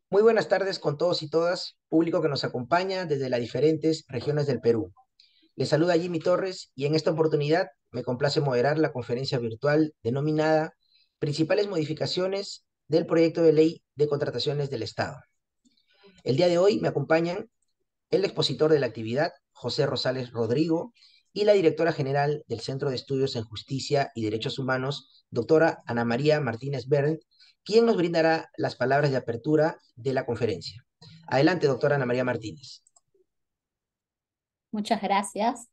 Muy buenas tardes con todos y todas, público que nos acompaña desde las diferentes regiones del Perú. Les saluda Jimmy Torres y en esta oportunidad me complace moderar la conferencia virtual denominada Principales modificaciones del proyecto de ley de contrataciones del Estado. El día de hoy me acompañan el expositor de la actividad, José Rosales Rodrigo, y la directora general del Centro de Estudios en Justicia y Derechos Humanos, doctora Ana María Martínez Berndt, quien nos brindará las palabras de apertura de la conferencia. Adelante, doctora Ana María Martínez. Muchas gracias.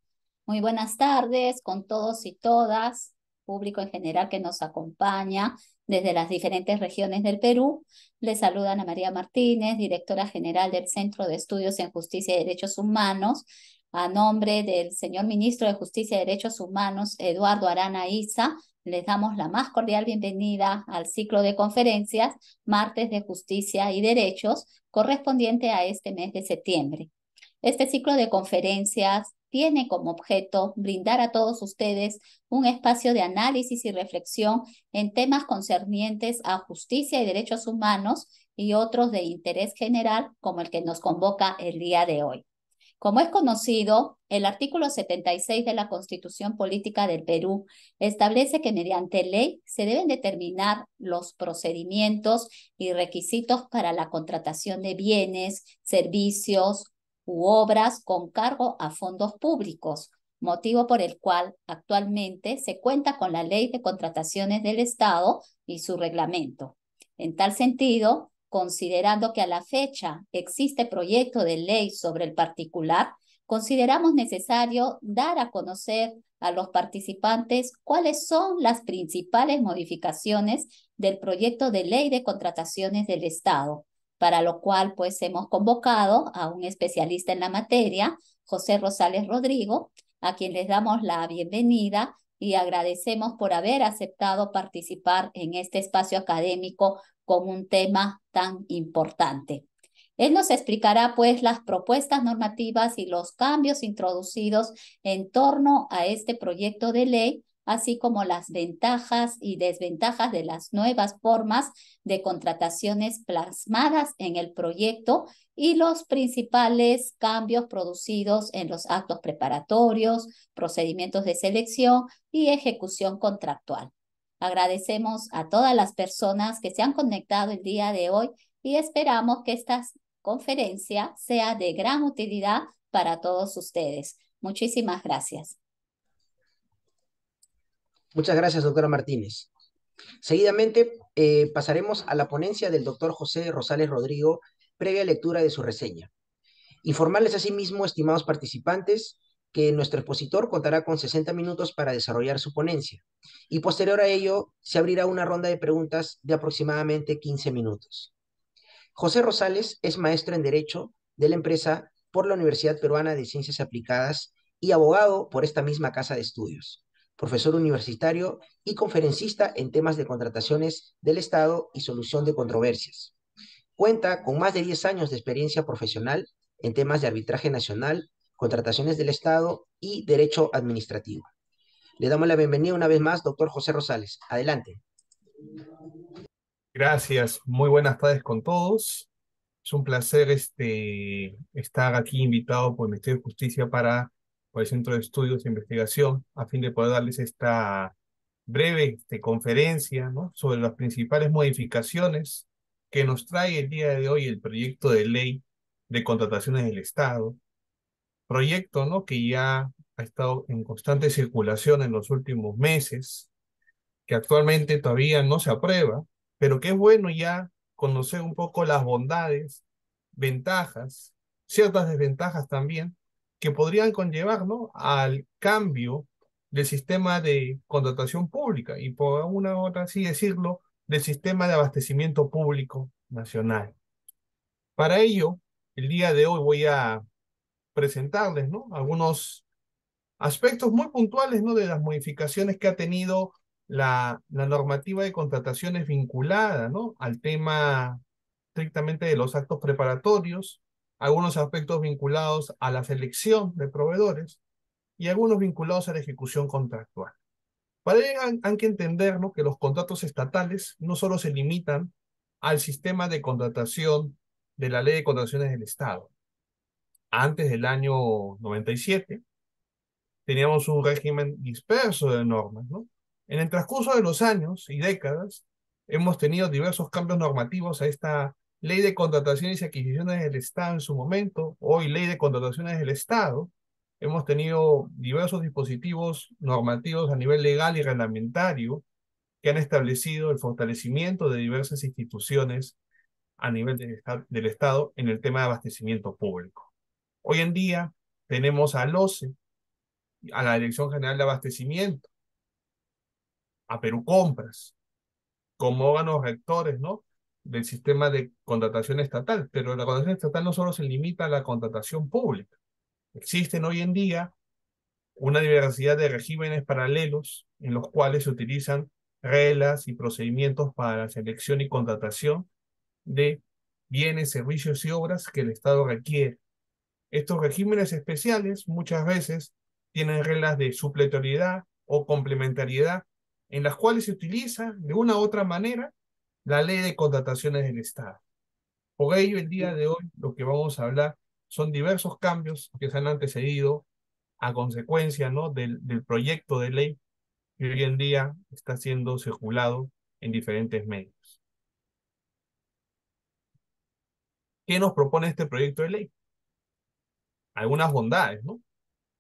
Muy buenas tardes con todos y todas, público en general que nos acompaña desde las diferentes regiones del Perú. Les saluda Ana María Martínez, directora general del Centro de Estudios en Justicia y Derechos Humanos, a nombre del señor ministro de Justicia y Derechos Humanos, Eduardo Arana Issa. Les damos la más cordial bienvenida al ciclo de conferencias Martes de Justicia y Derechos, correspondiente a este mes de septiembre. Este ciclo de conferencias tiene como objeto brindar a todos ustedes un espacio de análisis y reflexión en temas concernientes a justicia y derechos humanos y otros de interés general como el que nos convoca el día de hoy. Como es conocido, el artículo 76 de la Constitución Política del Perú establece que mediante ley se deben determinar los procedimientos y requisitos para la contratación de bienes, servicios u obras con cargo a fondos públicos, motivo por el cual actualmente se cuenta con la Ley de Contrataciones del Estado y su reglamento. En tal sentido, considerando que a la fecha existe proyecto de ley sobre el particular, consideramos necesario dar a conocer a los participantes cuáles son las principales modificaciones del proyecto de ley de contrataciones del Estado, para lo cual pues hemos convocado a un especialista en la materia, José Rosales Rodrigo, a quien les damos la bienvenida y agradecemos por haber aceptado participar en este espacio académico con un tema tan importante. Él nos explicará pues las propuestas normativas y los cambios introducidos en torno a este proyecto de ley, así como las ventajas y desventajas de las nuevas formas de contrataciones plasmadas en el proyecto y los principales cambios producidos en los actos preparatorios, procedimientos de selección y ejecución contractual. Agradecemos a todas las personas que se han conectado el día de hoy y esperamos que esta conferencia sea de gran utilidad para todos ustedes. Muchísimas gracias. Muchas gracias, doctora Martínez. Seguidamente, pasaremos a la ponencia del doctor José Rosales Rodrigo, previa lectura de su reseña. Informarles asimismo, estimados participantes, que nuestro expositor contará con 60 minutos para desarrollar su ponencia y posterior a ello se abrirá una ronda de preguntas de aproximadamente 15 minutos. José Rosales es maestro en Derecho de la empresa por la Universidad Peruana de Ciencias Aplicadas y abogado por esta misma casa de estudios, profesor universitario y conferencista en temas de contrataciones del Estado y solución de controversias. Cuenta con más de 10 años de experiencia profesional en temas de arbitraje nacional, contrataciones del Estado y derecho administrativo. Le damos la bienvenida una vez más, doctor José Rosales. Adelante. Gracias, muy buenas tardes con todos. Es un placer estar aquí invitado por el Ministerio de Justicia por el Centro de Estudios e Investigación a fin de poder darles esta breve conferencia, ¿no?, sobre las principales modificaciones que nos trae el día de hoy el proyecto de ley de contrataciones del Estado. Proyecto, ¿no?, que ya ha estado en constante circulación en los últimos meses, que actualmente todavía no se aprueba, pero que es bueno ya conocer un poco las bondades, ventajas, ciertas desventajas también, que podrían conllevar, ¿no?, al cambio del sistema de contratación pública y por una u otra así decirlo, del sistema de abastecimiento público nacional. Para ello, el día de hoy voy a presentarles, ¿no?, algunos aspectos muy puntuales, ¿no?, de las modificaciones que ha tenido la normativa de contrataciones vinculada, ¿no?, al tema estrictamente de los actos preparatorios, algunos aspectos vinculados a la selección de proveedores y algunos vinculados a la ejecución contractual. Para ello han que entender, ¿no?, que los contratos estatales no solo se limitan al sistema de contratación de la Ley de Contrataciones del Estado. Antes del año 97, teníamos un régimen disperso de normas, ¿no? En el transcurso de los años y décadas, hemos tenido diversos cambios normativos a esta Ley de Contrataciones y Adquisiciones del Estado en su momento, hoy Ley de Contrataciones del Estado. Hemos tenido diversos dispositivos normativos a nivel legal y reglamentario que han establecido el fortalecimiento de diversas instituciones a nivel del Estado en el tema de abastecimiento público. Hoy en día tenemos al OCE, a la Dirección General de Abastecimiento, a Perú Compras, como órganos rectores, ¿no?, del sistema de contratación estatal. Pero la contratación estatal no solo se limita a la contratación pública. Existen hoy en día una diversidad de regímenes paralelos en los cuales se utilizan reglas y procedimientos para la selección y contratación de bienes, servicios y obras que el Estado requiere. Estos regímenes especiales muchas veces tienen reglas de supletoriedad o complementariedad en las cuales se utiliza de una u otra manera la ley de contrataciones del Estado. Por ello, el día de hoy lo que vamos a hablar son diversos cambios que se han antecedido a consecuencia, ¿no?, del proyecto de ley que hoy en día está siendo circulado en diferentes medios. ¿Qué nos propone este proyecto de ley? Algunas bondades, ¿no?,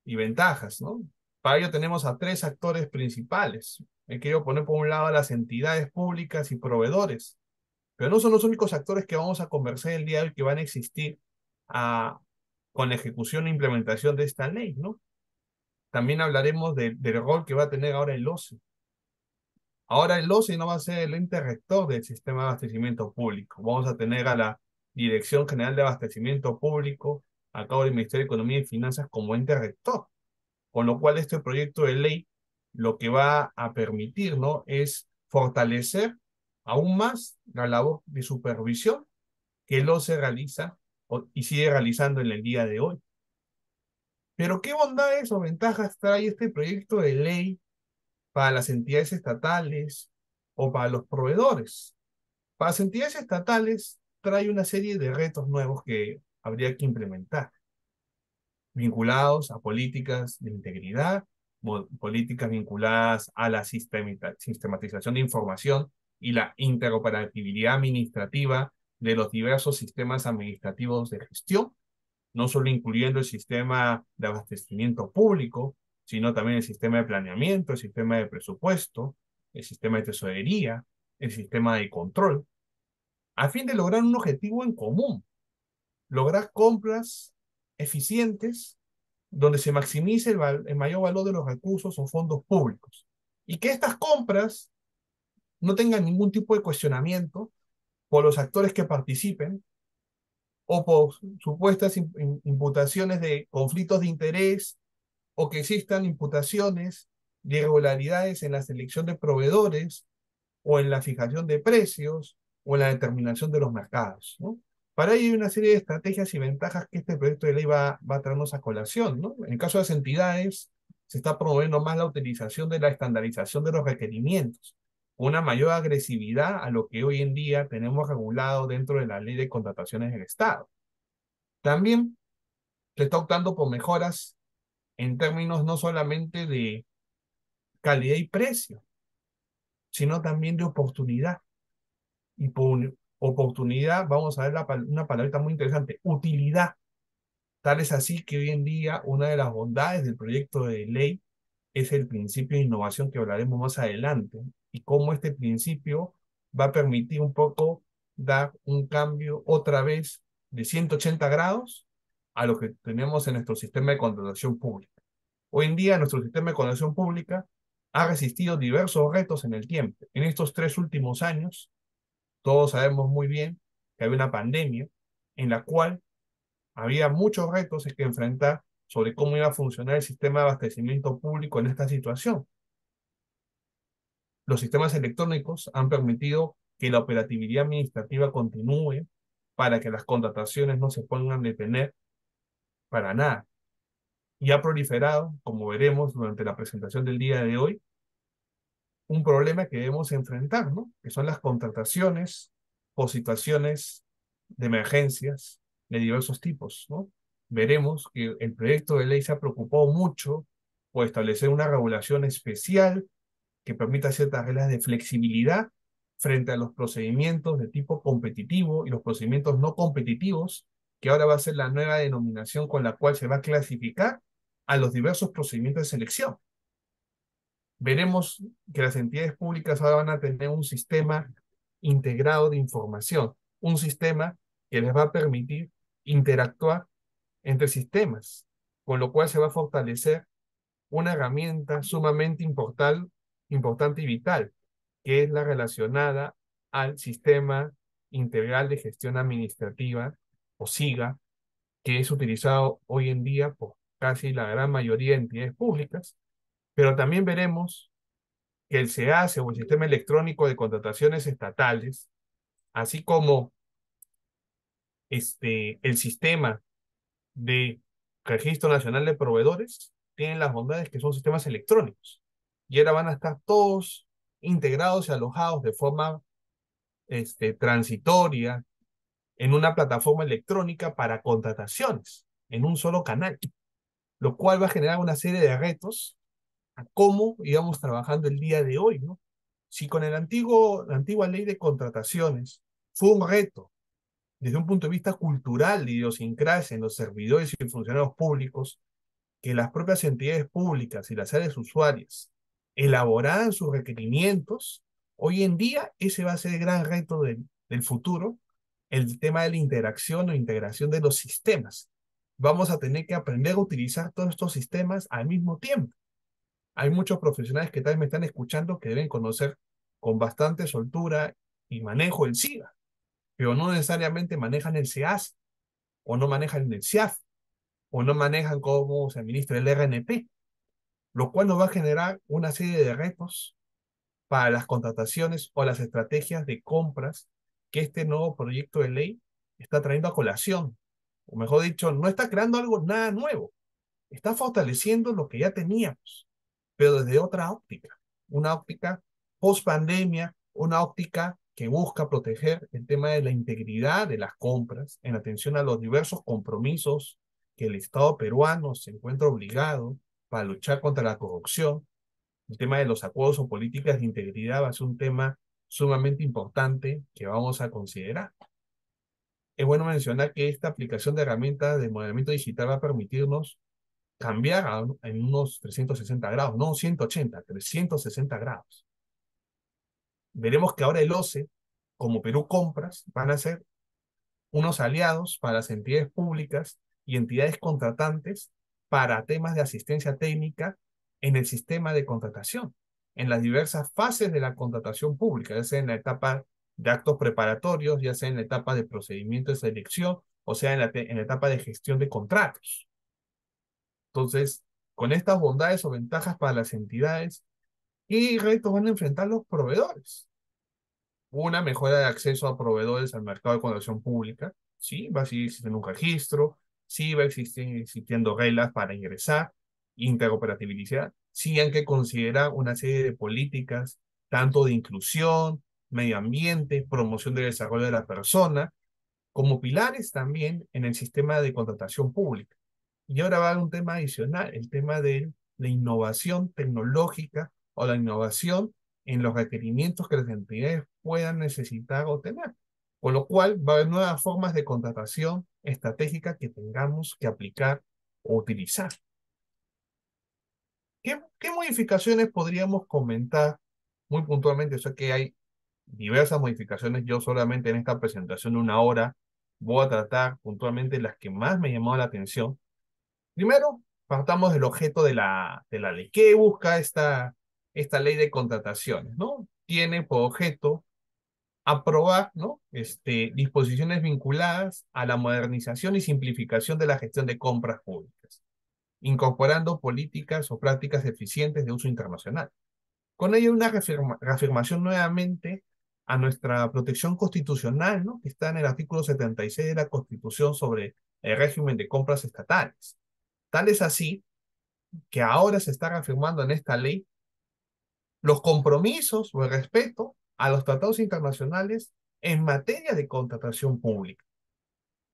y ventajas, ¿no? Para ello tenemos a tres actores principales. He querido poner por un lado a las entidades públicas y proveedores, pero no son los únicos actores que vamos a conversar el día de hoy que van a existir con la ejecución e implementación de esta ley, ¿no? También hablaremos del rol que va a tener ahora el OCE. Ahora el OCE no va a ser el ente rector del sistema de abastecimiento público. Vamos a tener a la Dirección General de Abastecimiento Público, a cargo del Ministerio de Economía y Finanzas, como ente rector. Con lo cual este proyecto de ley lo que va a permitir, ¿no?, es fortalecer aún más la labor de supervisión que el OCE realiza y sigue realizando en el día de hoy. Pero ¿qué bondades o ventajas trae este proyecto de ley para las entidades estatales o para los proveedores? Para las entidades estatales trae una serie de retos nuevos que habría que implementar, vinculados a políticas de integridad, políticas vinculadas a la sistematización de información y la interoperabilidad administrativa de los diversos sistemas administrativos de gestión, no solo incluyendo el sistema de abastecimiento público, sino también el sistema de planeamiento, el sistema de presupuesto, el sistema de tesorería, el sistema de control, a fin de lograr un objetivo en común: lograr compras eficientes donde se maximice el mayor valor de los recursos o fondos públicos, y que estas compras no tengan ningún tipo de cuestionamiento por los actores que participen o por supuestas imputaciones de conflictos de interés, o que existan imputaciones de irregularidades en la selección de proveedores o en la fijación de precios o en la determinación de los mercados, ¿no? Para ello hay una serie de estrategias y ventajas que este proyecto de ley va a traernos a colación, ¿no? En el caso de las entidades, se está promoviendo más la utilización de la estandarización de los requerimientos, una mayor agresividad a lo que hoy en día tenemos regulado dentro de la Ley de Contrataciones del Estado. También se está optando por mejoras en términos no solamente de calidad y precio, sino también de oportunidad. Y por oportunidad vamos a ver una palabrita muy interesante: utilidad. Tal es así que hoy en día una de las bondades del proyecto de ley es el principio de innovación, que hablaremos más adelante, y cómo este principio va a permitir un poco dar un cambio otra vez de 180 grados a lo que tenemos en nuestro sistema de contratación pública. Hoy en día nuestro sistema de contratación pública ha resistido diversos retos en el tiempo. En estos 3 últimos años, todos sabemos muy bien que había una pandemia en la cual había muchos retos que enfrentar sobre cómo iba a funcionar el sistema de abastecimiento público en esta situación. Los sistemas electrónicos han permitido que la operatividad administrativa continúe para que las contrataciones no se pongan a detener para nada. Y ha proliferado, como veremos durante la presentación del día de hoy, un problema que debemos enfrentar, ¿no?, que son las contrataciones por situaciones de emergencias de diversos tipos, ¿no? Veremos que el proyecto de ley se ha preocupado mucho por establecer una regulación especial que permita ciertas reglas de flexibilidad frente a los procedimientos de tipo competitivo y los procedimientos no competitivos, que ahora va a ser la nueva denominación con la cual se va a clasificar a los diversos procedimientos de selección. Veremos que las entidades públicas ahora van a tener un sistema integrado de información, un sistema que les va a permitir interactuar entre sistemas, con lo cual se va a fortalecer una herramienta sumamente importante y vital, que es la relacionada al Sistema Integral de Gestión Administrativa, o SIGA, que es utilizado hoy en día por casi la gran mayoría de entidades públicas, pero también veremos que el SEACE o el Sistema Electrónico de Contrataciones Estatales, así como el Sistema de Registro Nacional de Proveedores, tienen las bondades que son sistemas electrónicos. Y ahora van a estar todos integrados y alojados de forma transitoria en una plataforma electrónica para contrataciones, en un solo canal, lo cual va a generar una serie de retos a cómo íbamos trabajando el día de hoy, ¿no? Si con la antigua ley de contrataciones fue un reto desde un punto de vista cultural, de idiosincrasia en los servidores y funcionarios públicos, que las propias entidades públicas y las áreas usuarias elaboraran sus requerimientos, hoy en día ese va a ser el gran reto del futuro, el tema de la interacción o integración de los sistemas. Vamos a tener que aprender a utilizar todos estos sistemas al mismo tiempo. Hay muchos profesionales que también me están escuchando que deben conocer con bastante soltura y manejo el SIGA, pero no necesariamente manejan el SEAS, o no manejan el SIAF, o no manejan cómo se administra el RNP, lo cual nos va a generar una serie de retos para las contrataciones o las estrategias de compras que este nuevo proyecto de ley está trayendo a colación. O mejor dicho, no está creando algo nada nuevo, está fortaleciendo lo que ya teníamos, pero desde otra óptica, una óptica post pandemia, una óptica que busca proteger el tema de la integridad de las compras en atención a los diversos compromisos que el Estado peruano se encuentra obligado para luchar contra la corrupción. El tema de los acuerdos o políticas de integridad va a ser un tema sumamente importante que vamos a considerar. Es bueno mencionar que esta aplicación de herramientas de modelamiento digital va a permitirnos cambiar en unos 360 grados, no 180, 360 grados. Veremos que ahora el OCE, como Perú Compras, van a ser unos aliados para las entidades públicas y entidades contratantes para temas de asistencia técnica en el sistema de contratación, en las diversas fases de la contratación pública, ya sea en la etapa de actos preparatorios, ya sea en la etapa de procedimiento de selección, o sea en la etapa de gestión de contratos. Entonces, con estas bondades o ventajas para las entidades, ¿qué retos van a enfrentar los proveedores? Una mejora de acceso a proveedores al mercado de contratación pública, sí, va a seguir existiendo un registro, sí va a existiendo reglas para ingresar, interoperabilidad, sí hay que considerar una serie de políticas, tanto de inclusión, medio ambiente, promoción del desarrollo de la persona, como pilares también en el sistema de contratación pública. Y ahora va a haber un tema adicional, el tema de la innovación tecnológica o la innovación en los requerimientos que las entidades puedan necesitar o tener. Con lo cual va a haber nuevas formas de contratación estratégica que tengamos que aplicar o utilizar. ¿Qué modificaciones podríamos comentar muy puntualmente? O sea que hay diversas modificaciones. Yo solamente en esta presentación de una hora voy a tratar puntualmente las que más me llamó la atención. Primero, partamos del objeto de la ley. ¿Qué busca esta ley de contrataciones, ¿no? Tiene por objeto aprobar, ¿no? Disposiciones vinculadas a la modernización y simplificación de la gestión de compras públicas, incorporando políticas o prácticas eficientes de uso internacional. Con ello, una reafirmación nuevamente a nuestra protección constitucional, ¿no? Que está en el artículo 76 de la Constitución sobre el régimen de compras estatales. Tal es así que ahora se está reafirmando en esta ley los compromisos o el respeto a los tratados internacionales en materia de contratación pública.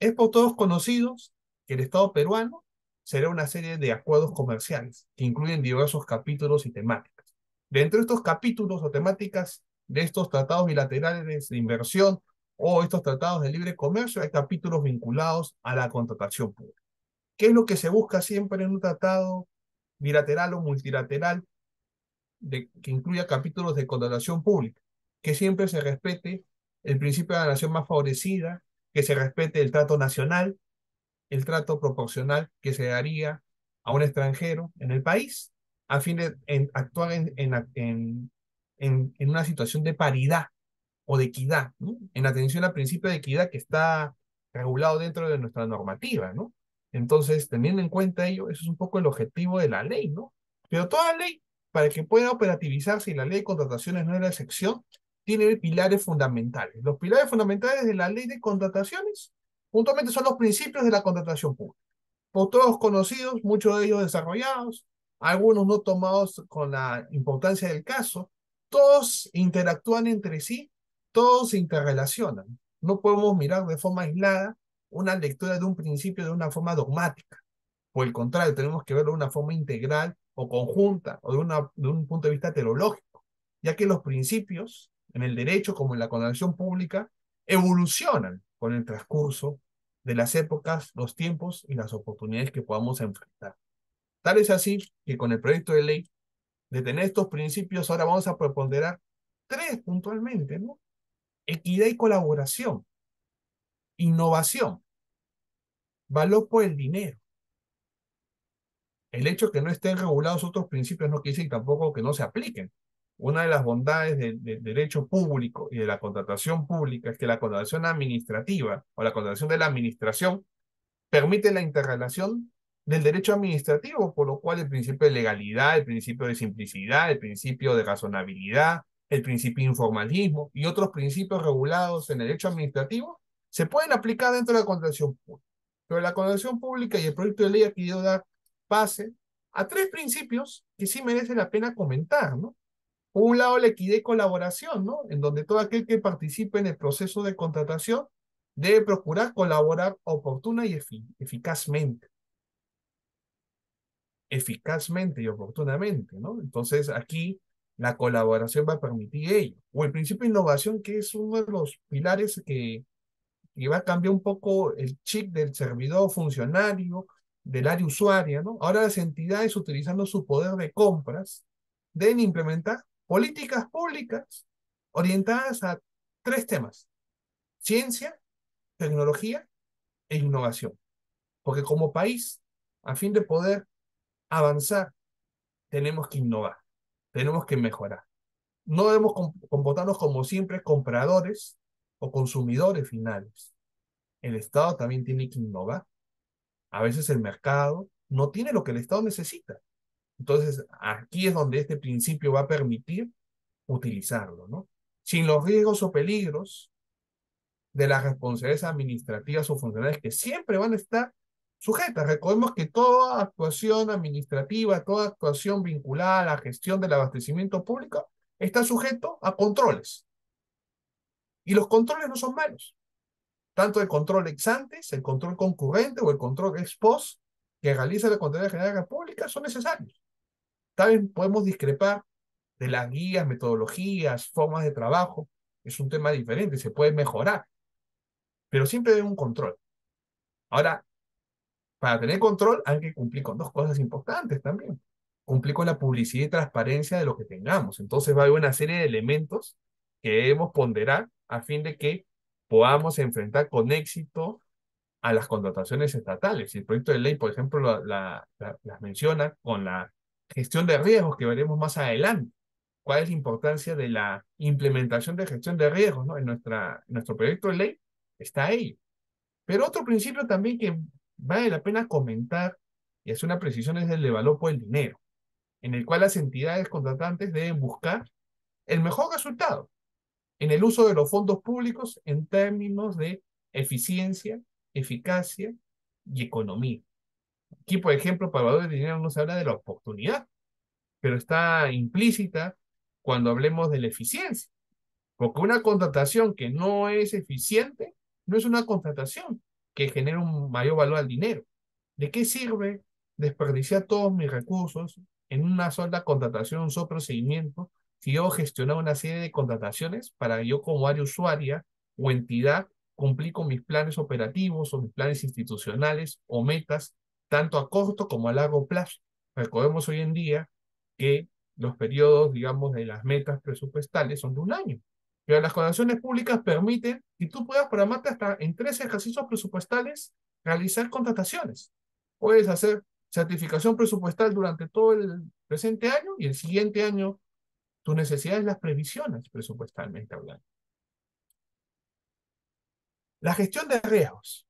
Es por todos conocidos que el Estado peruano será una serie de acuerdos comerciales que incluyen diversos capítulos y temáticas. Dentro de estos capítulos o temáticas de estos tratados bilaterales de inversión o estos tratados de libre comercio, hay capítulos vinculados a la contratación pública. ¿Qué es lo que se busca siempre en un tratado bilateral o multilateral que incluya capítulos de contratación pública? Que siempre se respete el principio de la nación más favorecida, que se respete el trato nacional, el trato proporcional que se daría a un extranjero en el país, a fin de actuar en una situación de paridad o de equidad, ¿no? En atención al principio de equidad que está regulado dentro de nuestra normativa, ¿no? Entonces, teniendo en cuenta ello, eso es un poco el objetivo de la ley, ¿no? Pero toda ley, para que pueda operativizarse, y la ley de contrataciones no es la excepción, tiene pilares fundamentales. Los pilares fundamentales de la ley de contrataciones, puntualmente, son los principios de la contratación pública. Por todos conocidos, muchos de ellos desarrollados, algunos no tomados con la importancia del caso, todos interactúan entre sí, todos se interrelacionan. No podemos mirar de forma aislada una lectura de un principio de una forma dogmática. Por el contrario, tenemos que verlo de una forma integral o conjunta o de un punto de vista teológico, ya que los principios en el derecho como en la contratación pública evolucionan con el transcurso de las épocas, los tiempos y las oportunidades que podamos enfrentar. Tal es así que con el proyecto de ley, de tener estos principios, ahora vamos a preponderar tres puntualmente, ¿no? Equidad y colaboración, innovación, valor por el dinero. El hecho de que no estén regulados otros principios no quiere decir tampoco que no se apliquen. Una de las bondades del derecho público y de la contratación pública es que la contratación administrativa o la contratación de la administración permite la interrelación del derecho administrativo, por lo cual el principio de legalidad, el principio de simplicidad, el principio de razonabilidad, el principio de informalismo y otros principios regulados en el derecho administrativo se pueden aplicar dentro de la contratación pública. Pero la contratación pública y el proyecto de ley ha querido dar pase a tres principios que sí merece la pena comentar, ¿no? Por un lado, la equidad y colaboración, ¿no? En donde todo aquel que participe en el proceso de contratación debe procurar colaborar oportuna y eficazmente. Eficazmente y oportunamente, ¿no? Entonces, aquí la colaboración va a permitir ello. O el principio de innovación, que es uno de los pilares que va a cambiar un poco el chip del servidor funcionario, del área usuaria, ¿no? Ahora las entidades, utilizando su poder de compras, deben implementar políticas públicas orientadas a tres temas: ciencia, tecnología e innovación. Porque como país, a fin de poder avanzar, tenemos que innovar, tenemos que mejorar. No debemos comportarnos como siempre compradores o consumidores finales. El Estado también tiene que innovar. A veces el mercado no tiene lo que el Estado necesita. Entonces, aquí es donde este principio va a permitir utilizarlo, ¿no? Sin los riesgos o peligros de las responsabilidades administrativas o funcionales que siempre van a estar sujetas. Recordemos que toda actuación administrativa, toda actuación vinculada a la gestión del abastecimiento público está sujeto a controles. Y los controles no son malos. Tanto el control ex ante, el control concurrente o el control ex post que realiza la Contraloría General de la República son necesarios. También podemos discrepar de las guías, metodologías, formas de trabajo. Es un tema diferente, se puede mejorar, pero siempre hay un control. Ahora, para tener control hay que cumplir con dos cosas importantes también. Cumplir con la publicidad y transparencia de lo que tengamos. Entonces va a haber una serie de elementos que debemos ponderar a fin de que podamos enfrentar con éxito a las contrataciones estatales. El proyecto de ley, por ejemplo, las menciona con la gestión de riesgos que veremos más adelante. ¿Cuál es la importancia de la implementación de gestión de riesgos, ¿no? En nuestro proyecto de ley está ahí. Pero otro principio también que vale la pena comentar y hacer una precisión es el de valor por el dinero, en el cual las entidades contratantes deben buscar el mejor resultado en el uso de los fondos públicos en términos de eficiencia, eficacia y economía. Aquí, por ejemplo, para valor del dinero no se habla de la oportunidad, pero está implícita cuando hablemos de la eficiencia, Porque una contratación que no es eficiente no es una contratación que genera un mayor valor al dinero. ¿De qué sirve desperdiciar todos mis recursos en una sola contratación, un solo procedimiento, si yo gestiono una serie de contrataciones para yo como área usuaria o entidad cumplir con mis planes operativos o mis planes institucionales o metas, tanto a corto como a largo plazo? Recordemos hoy en día que los periodos, digamos, de las metas presupuestales son de un año. Pero las contrataciones públicas permiten que tú puedas programarte hasta en 3 ejercicios presupuestales realizar contrataciones. Puedes hacer certificación presupuestal durante todo el presente año y el siguiente año tus necesidades las previsiones presupuestalmente hablando. La gestión de riesgos.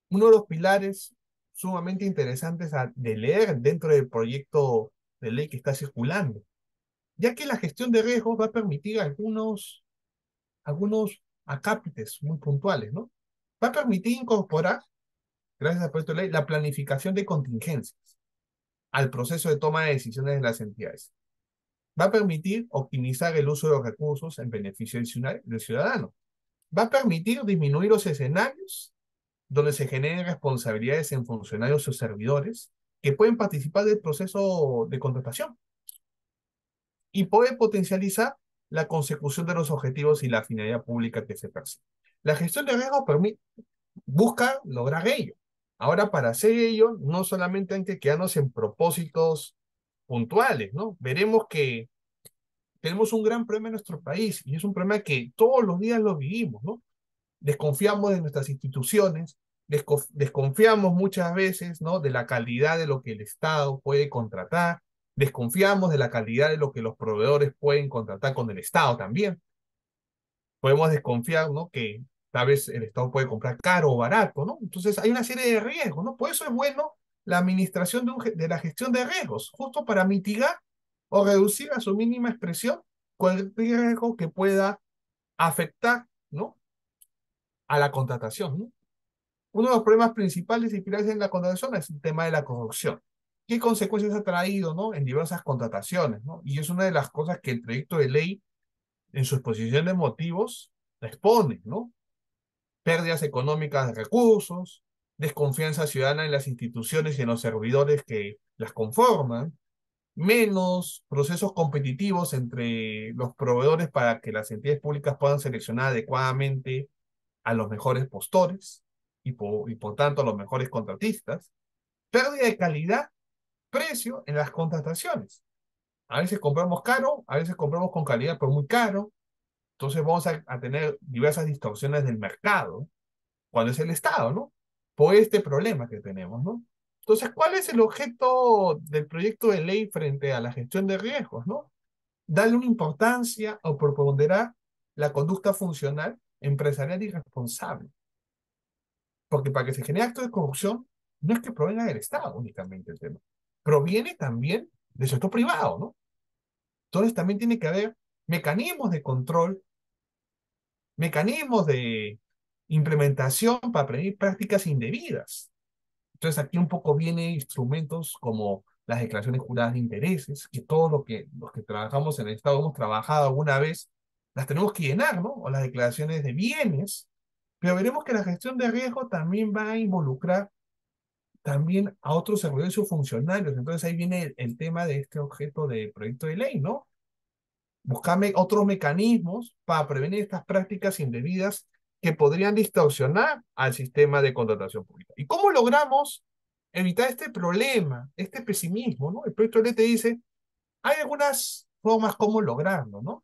Uno de los pilares sumamente interesantes de leer dentro del proyecto de ley que está circulando, ya que la gestión de riesgos va a permitir algunos acápites muy puntuales, ¿no? Va a permitir incorporar, gracias al proyecto de ley, la planificación de contingencias al proceso de toma de decisiones de las entidades. Va a permitir optimizar el uso de los recursos en beneficio del ciudadano. Va a permitir disminuir los escenarios donde se generen responsabilidades en funcionarios o servidores que pueden participar del proceso de contratación y puede potencializar la consecución de los objetivos y la finalidad pública que se persigue. La gestión de riesgo busca lograr ello. Ahora, para hacer ello, no solamente hay que quedarnos en propósitos puntuales, ¿no? Veremos que tenemos un gran problema en nuestro país y es un problema que todos los días lo vivimos, ¿no? Desconfiamos de nuestras instituciones, desconfiamos muchas veces, ¿no?, de la calidad de lo que el Estado puede contratar, desconfiamos de la calidad de lo que los proveedores pueden contratar con el Estado también. Podemos desconfiar, ¿no?, que tal vez el Estado puede comprar caro o barato, ¿no? Entonces hay una serie de riesgos, ¿no? Por eso es bueno la administración de la gestión de riesgos, justo para mitigar o reducir a su mínima expresión cualquier riesgo que pueda afectar, ¿no?, a la contratación, ¿no? Uno de los problemas principales y pilares en la contratación es el tema de la corrupción. ¿Qué consecuencias ha traído, ¿no?, en diversas contrataciones, ¿no? Y es una de las cosas que el proyecto de ley, en su exposición de motivos, expone, ¿no? Pérdidas económicas de recursos, desconfianza ciudadana en las instituciones y en los servidores que las conforman, menos procesos competitivos entre los proveedores para que las entidades públicas puedan seleccionar adecuadamente a los mejores postores y por tanto a los mejores contratistas, pérdida de calidad, precio en las contrataciones. A veces compramos caro, a veces compramos con calidad pero muy caro, entonces vamos a tener diversas distorsiones del mercado cuando es el Estado, ¿no? Por este problema que tenemos, ¿no? Entonces, ¿cuál es el objeto del proyecto de ley frente a la gestión de riesgos, ¿no? Darle una importancia o preponderar la conducta funcional, empresarial y responsable. Porque para que se genere actos de corrupción, no es que provenga del Estado únicamente el tema, proviene también del sector privado, ¿no? Entonces también tiene que haber mecanismos de control, mecanismos de implementación para prevenir prácticas indebidas. Entonces aquí un poco vienen instrumentos como las declaraciones juradas de intereses, que todos los que trabajamos en el Estado hemos trabajado alguna vez, las tenemos que llenar, ¿no? O las declaraciones de bienes, pero veremos que la gestión de riesgo también va a involucrar también a otros servidores o funcionarios. Entonces ahí viene el tema de este objeto de proyecto de ley, ¿no? Buscarme otros mecanismos para prevenir estas prácticas indebidas que podrían distorsionar al sistema de contratación pública. ¿Y cómo logramos evitar este problema, este pesimismo, ¿no? El proyecto de ley te dice, hay algunas formas cómo lograrlo, ¿no?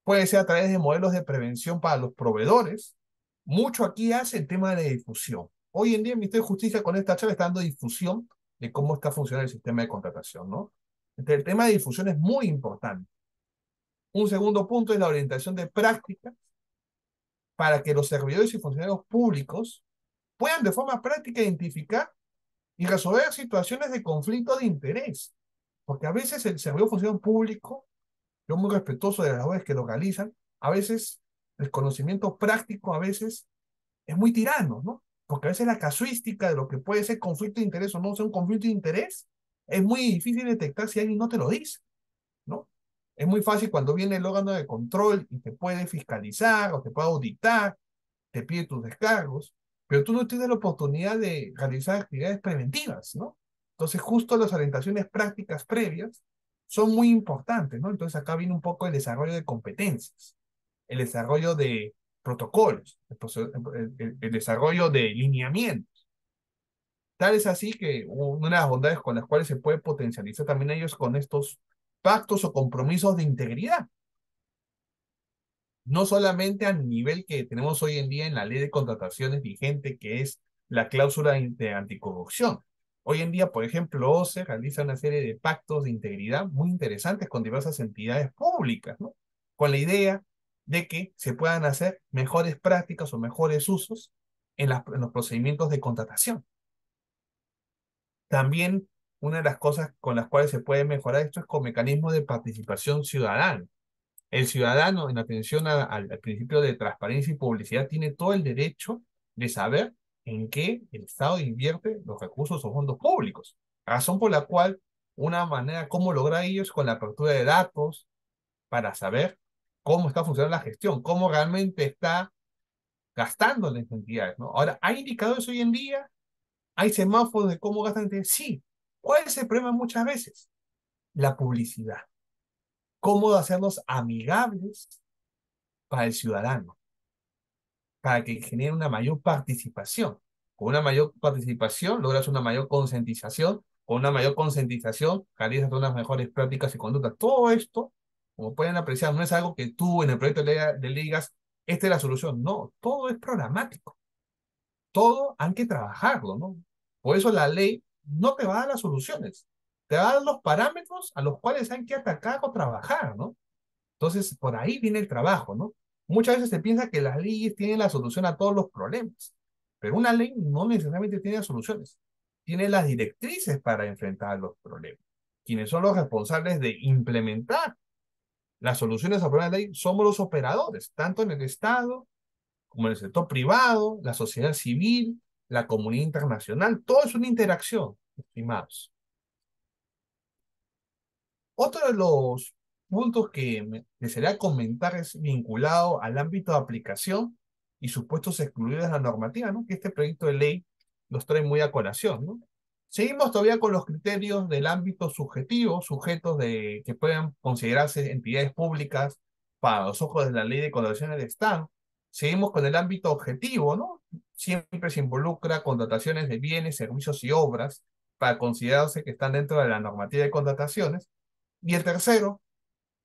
Puede ser a través de modelos de prevención para los proveedores. Mucho aquí hace el tema de difusión. Hoy en día el Ministerio de Justicia con esta charla está dando difusión de cómo está funcionando el sistema de contratación, ¿no? Entonces, el tema de difusión es muy importante. Un segundo punto es la orientación de prácticas para que los servidores y funcionarios públicos puedan de forma práctica identificar y resolver situaciones de conflicto de interés. Porque a veces el servidor o funcionario público, yo muy respetuoso de las labores que lo realizan, a veces el conocimiento práctico a veces es muy tirano, ¿no? Porque a veces la casuística de lo que puede ser conflicto de interés o no ser un conflicto de interés es muy difícil detectar si alguien no te lo dice, ¿no? Es muy fácil cuando viene el órgano de control y te puede fiscalizar o te puede auditar, te pide tus descargos, pero tú no tienes la oportunidad de realizar actividades preventivas, ¿no? Entonces, justo las orientaciones prácticas previas son muy importantes, ¿no? Entonces, acá viene un poco el desarrollo de competencias, el desarrollo de protocolos, el desarrollo de lineamientos. Tal es así que una de las bondades con las cuales se puede potencializar también ellos con estos pactos o compromisos de integridad, no solamente a nivel que tenemos hoy en día en la ley de contrataciones vigente, que es la cláusula de anticorrupción. Hoy en día, por ejemplo, OCE realiza una serie de pactos de integridad muy interesantes con diversas entidades públicas, ¿no? Con la idea de que se puedan hacer mejores prácticas o mejores usos en los procedimientos de contratación. También una de las cosas con las cuales se puede mejorar esto es con mecanismos de participación ciudadana. El ciudadano, en atención al principio de transparencia y publicidad, tiene todo el derecho de saber en qué el Estado invierte los recursos o fondos públicos. Razón por la cual una manera cómo lograr ello es con la apertura de datos para saber cómo está funcionando la gestión, cómo realmente está gastando las entidades, ¿no? Ahora, ¿hay indicadores hoy en día? ¿Hay semáforos de cómo gastan entidades? Sí. ¿Cuál es el problema muchas veces? La publicidad. Cómo hacernos amigables para el ciudadano, para que genere una mayor participación. Con una mayor participación logras una mayor concientización, con una mayor concientización realizas unas mejores prácticas y conductas. Todo esto, como pueden apreciar, no es algo que tú en el proyecto de ley digas, esta es la solución. No, todo es programático. Todo hay que trabajarlo, ¿no? Por eso la ley no te va a dar las soluciones, te va a dar los parámetros a los cuales hay que atacar o trabajar, ¿no? Entonces, por ahí viene el trabajo, ¿no? Muchas veces se piensa que las leyes tienen la solución a todos los problemas, pero una ley no necesariamente tiene soluciones, tiene las directrices para enfrentar los problemas. Quienes son los responsables de implementar las soluciones a problemas de ley somos los operadores, tanto en el Estado como en el sector privado, la sociedad civil, la comunidad internacional. Todo es una interacción, estimados. Otro de los puntos que me desearía comentar es vinculado al ámbito de aplicación y supuestos excluidos de la normativa, ¿no? Que este proyecto de ley los trae muy a colación, ¿no? Seguimos todavía con los criterios del ámbito subjetivo, sujetos que puedan considerarse entidades públicas para los ojos de la ley de contratación del Estado. Seguimos con el ámbito objetivo, ¿no? Siempre se involucra contrataciones de bienes, servicios y obras para considerarse que están dentro de la normativa de contrataciones. Y el tercero,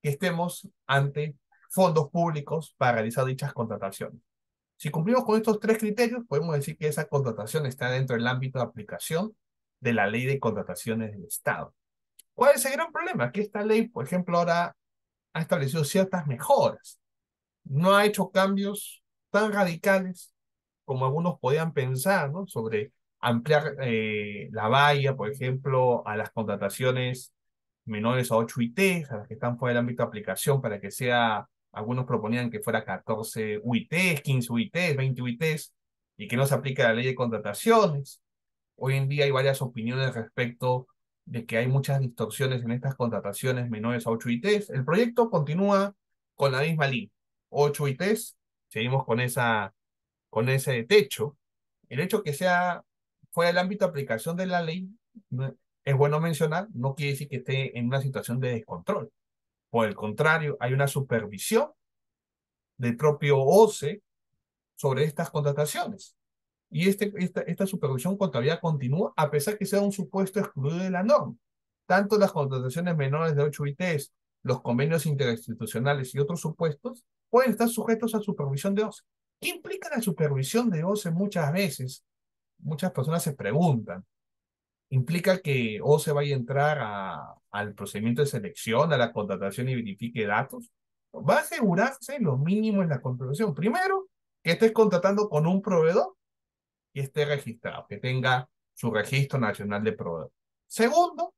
que estemos ante fondos públicos para realizar dichas contrataciones. Si cumplimos con estos tres criterios, podemos decir que esa contratación está dentro del ámbito de aplicación de la ley de contrataciones del Estado. ¿Cuál es el gran problema? Que esta ley, por ejemplo, ahora ha establecido ciertas mejoras. No ha hecho cambios tan radicales como algunos podían pensar, ¿no? Sobre ampliar la valla, por ejemplo, a las contrataciones menores a 8 UITs, a las que están fuera del ámbito de aplicación, para que sea, algunos proponían que fuera 14 UITs, 15 UITs, 20 UITs, y que no se aplique la ley de contrataciones. Hoy en día hay varias opiniones respecto de que hay muchas distorsiones en estas contrataciones menores a 8 UITs. El proyecto continúa con la misma línea, 8 UITs, seguimos con ese techo. El hecho que sea fuera del ámbito de aplicación de la ley, es bueno mencionar, no quiere decir que esté en una situación de descontrol. Por el contrario, hay una supervisión del propio OCE sobre estas contrataciones. Y esta supervisión todavía continúa a pesar que sea un supuesto excluido de la norma. Tanto las contrataciones menores de 8 UITs, los convenios interinstitucionales y otros supuestos pueden estar sujetos a supervisión de OCE. ¿Qué implica la supervisión de OCE muchas veces? Muchas personas se preguntan. ¿Implica que OCE vaya a entrar al procedimiento de selección, a la contratación y verifique datos? Va a asegurarse lo mínimo en la contratación. Primero, que estés contratando con un proveedor y esté registrado, que tenga su registro nacional de proveedor. Segundo,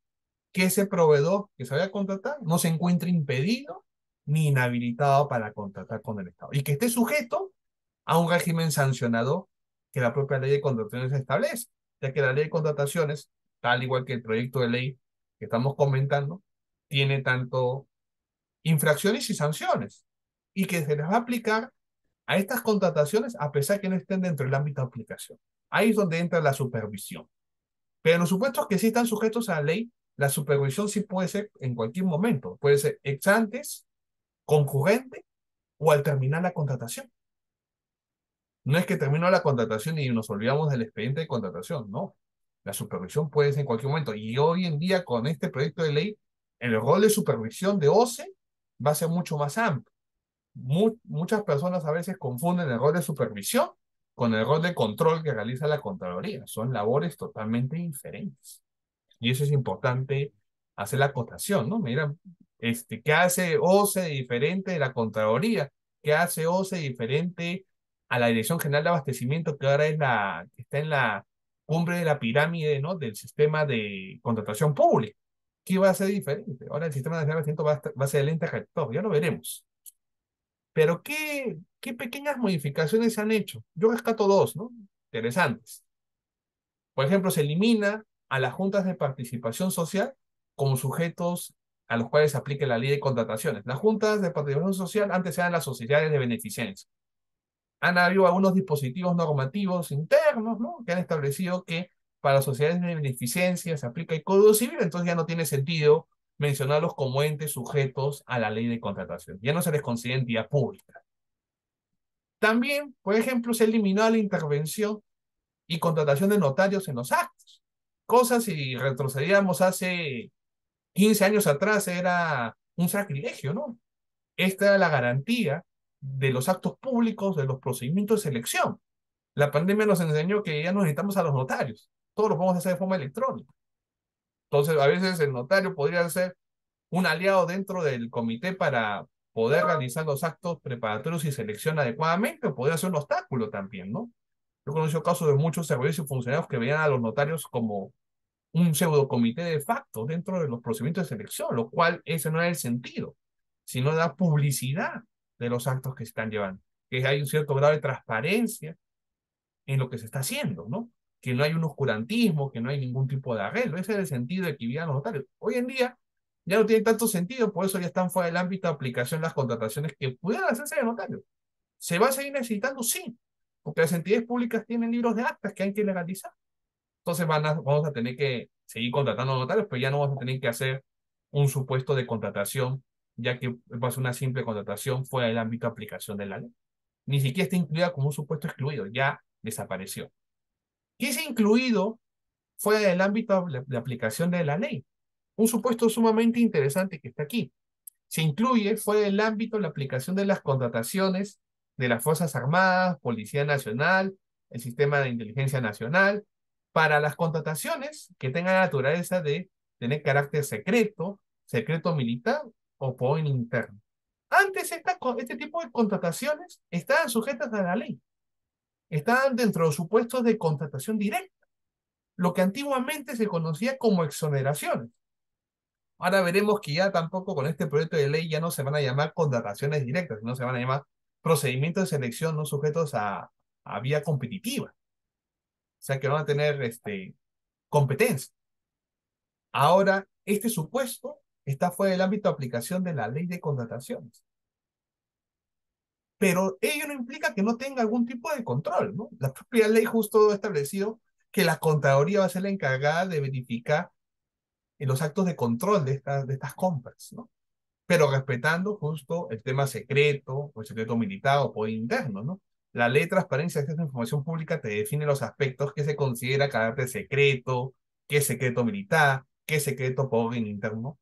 que ese proveedor que se vaya a contratar no se encuentre impedido ni inhabilitado para contratar con el Estado y que esté sujeto a un régimen sancionador que la propia ley de contrataciones establece, ya que la ley de contrataciones, tal igual que el proyecto de ley que estamos comentando, tiene tanto infracciones y sanciones, y que se les va a aplicar a estas contrataciones a pesar que no estén dentro del ámbito de aplicación. Ahí es donde entra la supervisión. Pero en los supuestos que sí están sujetos a la ley, la supervisión sí puede ser en cualquier momento. Puede ser ex antes, concurrente o al terminar la contratación. No es que terminó la contratación y nos olvidamos del expediente de contratación, no. La supervisión puede ser en cualquier momento. Y hoy en día, con este proyecto de ley, el rol de supervisión de OCE va a ser mucho más amplio. Muchas personas a veces confunden el rol de supervisión con el rol de control que realiza la Contraloría. Son labores totalmente diferentes. Y eso es importante hacer la acotación, ¿no? Mira, ¿qué hace OCE diferente de la Contraloría? ¿Qué hace OCE diferente a la Dirección General de Abastecimiento, que ahora es que está en la cumbre de la pirámide, ¿no? Del sistema de contratación pública? ¿Qué va a ser diferente? Ahora el sistema de abastecimiento va a ser el ente rector, ya lo veremos. Pero ¿qué pequeñas modificaciones se han hecho? Yo rescato dos, ¿no? Interesantes. Por ejemplo, se elimina a las juntas de participación social como sujetos a los cuales se aplique la ley de contrataciones. Las juntas de participación social antes eran las sociedades de beneficencia. Han habido algunos dispositivos normativos internos, ¿no?, que han establecido que para las sociedades de beneficencia se aplica el Código Civil, entonces ya no tiene sentido mencionarlos como entes sujetos a la ley de contratación. Ya no se les considera entidad pública. También, por ejemplo, se eliminó la intervención y contratación de notarios en los actos. Cosas, si retrocedíamos hace 15 años atrás, era un sacrilegio, ¿no? Esta era la garantía de los actos públicos, de los procedimientos de selección. La pandemia nos enseñó que ya no necesitamos a los notarios. Todo lo podemos hacer de forma electrónica. Entonces, a veces el notario podría ser un aliado dentro del comité para poder realizar los actos preparatorios y selección adecuadamente, o podría ser un obstáculo también, ¿no? Yo conocí casos de muchos servidores y funcionarios que veían a los notarios como un pseudo comité de facto dentro de los procedimientos de selección, lo cual ese no es el sentido, sino da publicidad de los actos que se están llevando, que hay un cierto grado de transparencia en lo que se está haciendo, ¿no? Que no hay un oscurantismo, que no hay ningún tipo de arreglo. Ese es el sentido de que vivían los notarios. Hoy en día ya no tiene tanto sentido, por eso ya están fuera del ámbito de aplicación las contrataciones que pudieran hacerse de notarios. ¿Se va a seguir necesitando? Sí, porque las entidades públicas tienen libros de actas que hay que legalizar. Entonces vamos a tener que seguir contratando notarios, pero ya no vamos a tener que hacer un supuesto de contratación, ya que va a ser una simple contratación fuera del ámbito de aplicación de la ley. Ni siquiera está incluida como un supuesto excluido, ya desapareció. ¿Qué es incluido fuera del ámbito de aplicación de la ley? Un supuesto sumamente interesante que está aquí. Se incluye fuera del ámbito de la aplicación de las contrataciones de las Fuerzas Armadas, Policía Nacional, el Sistema de Inteligencia Nacional, para las contrataciones que tengan naturaleza de tener carácter secreto, secreto militar o poder interno. Antes este tipo de contrataciones estaban sujetas a la ley, estaban dentro de los supuestos de contratación directa, lo que antiguamente se conocía como exoneraciones. Ahora veremos que ya tampoco con este proyecto de ley ya no se van a llamar contrataciones directas, sino se van a llamar procedimientos de selección no sujetos a vía competitiva. O sea que van a tener competencia. Ahora, este supuesto está fuera del ámbito de aplicación de la ley de contrataciones. Pero ello no implica que no tenga algún tipo de control, ¿no? La propia ley justo ha establecido que la Contraloría va a ser la encargada de verificar en los actos de control de estas compras, ¿no? Pero respetando justo el tema secreto, o el secreto militar o poder interno, ¿no? La ley de transparencia de acceso a información pública te define los aspectos que se considera carácter secreto, qué es secreto militar, qué es secreto poder interno,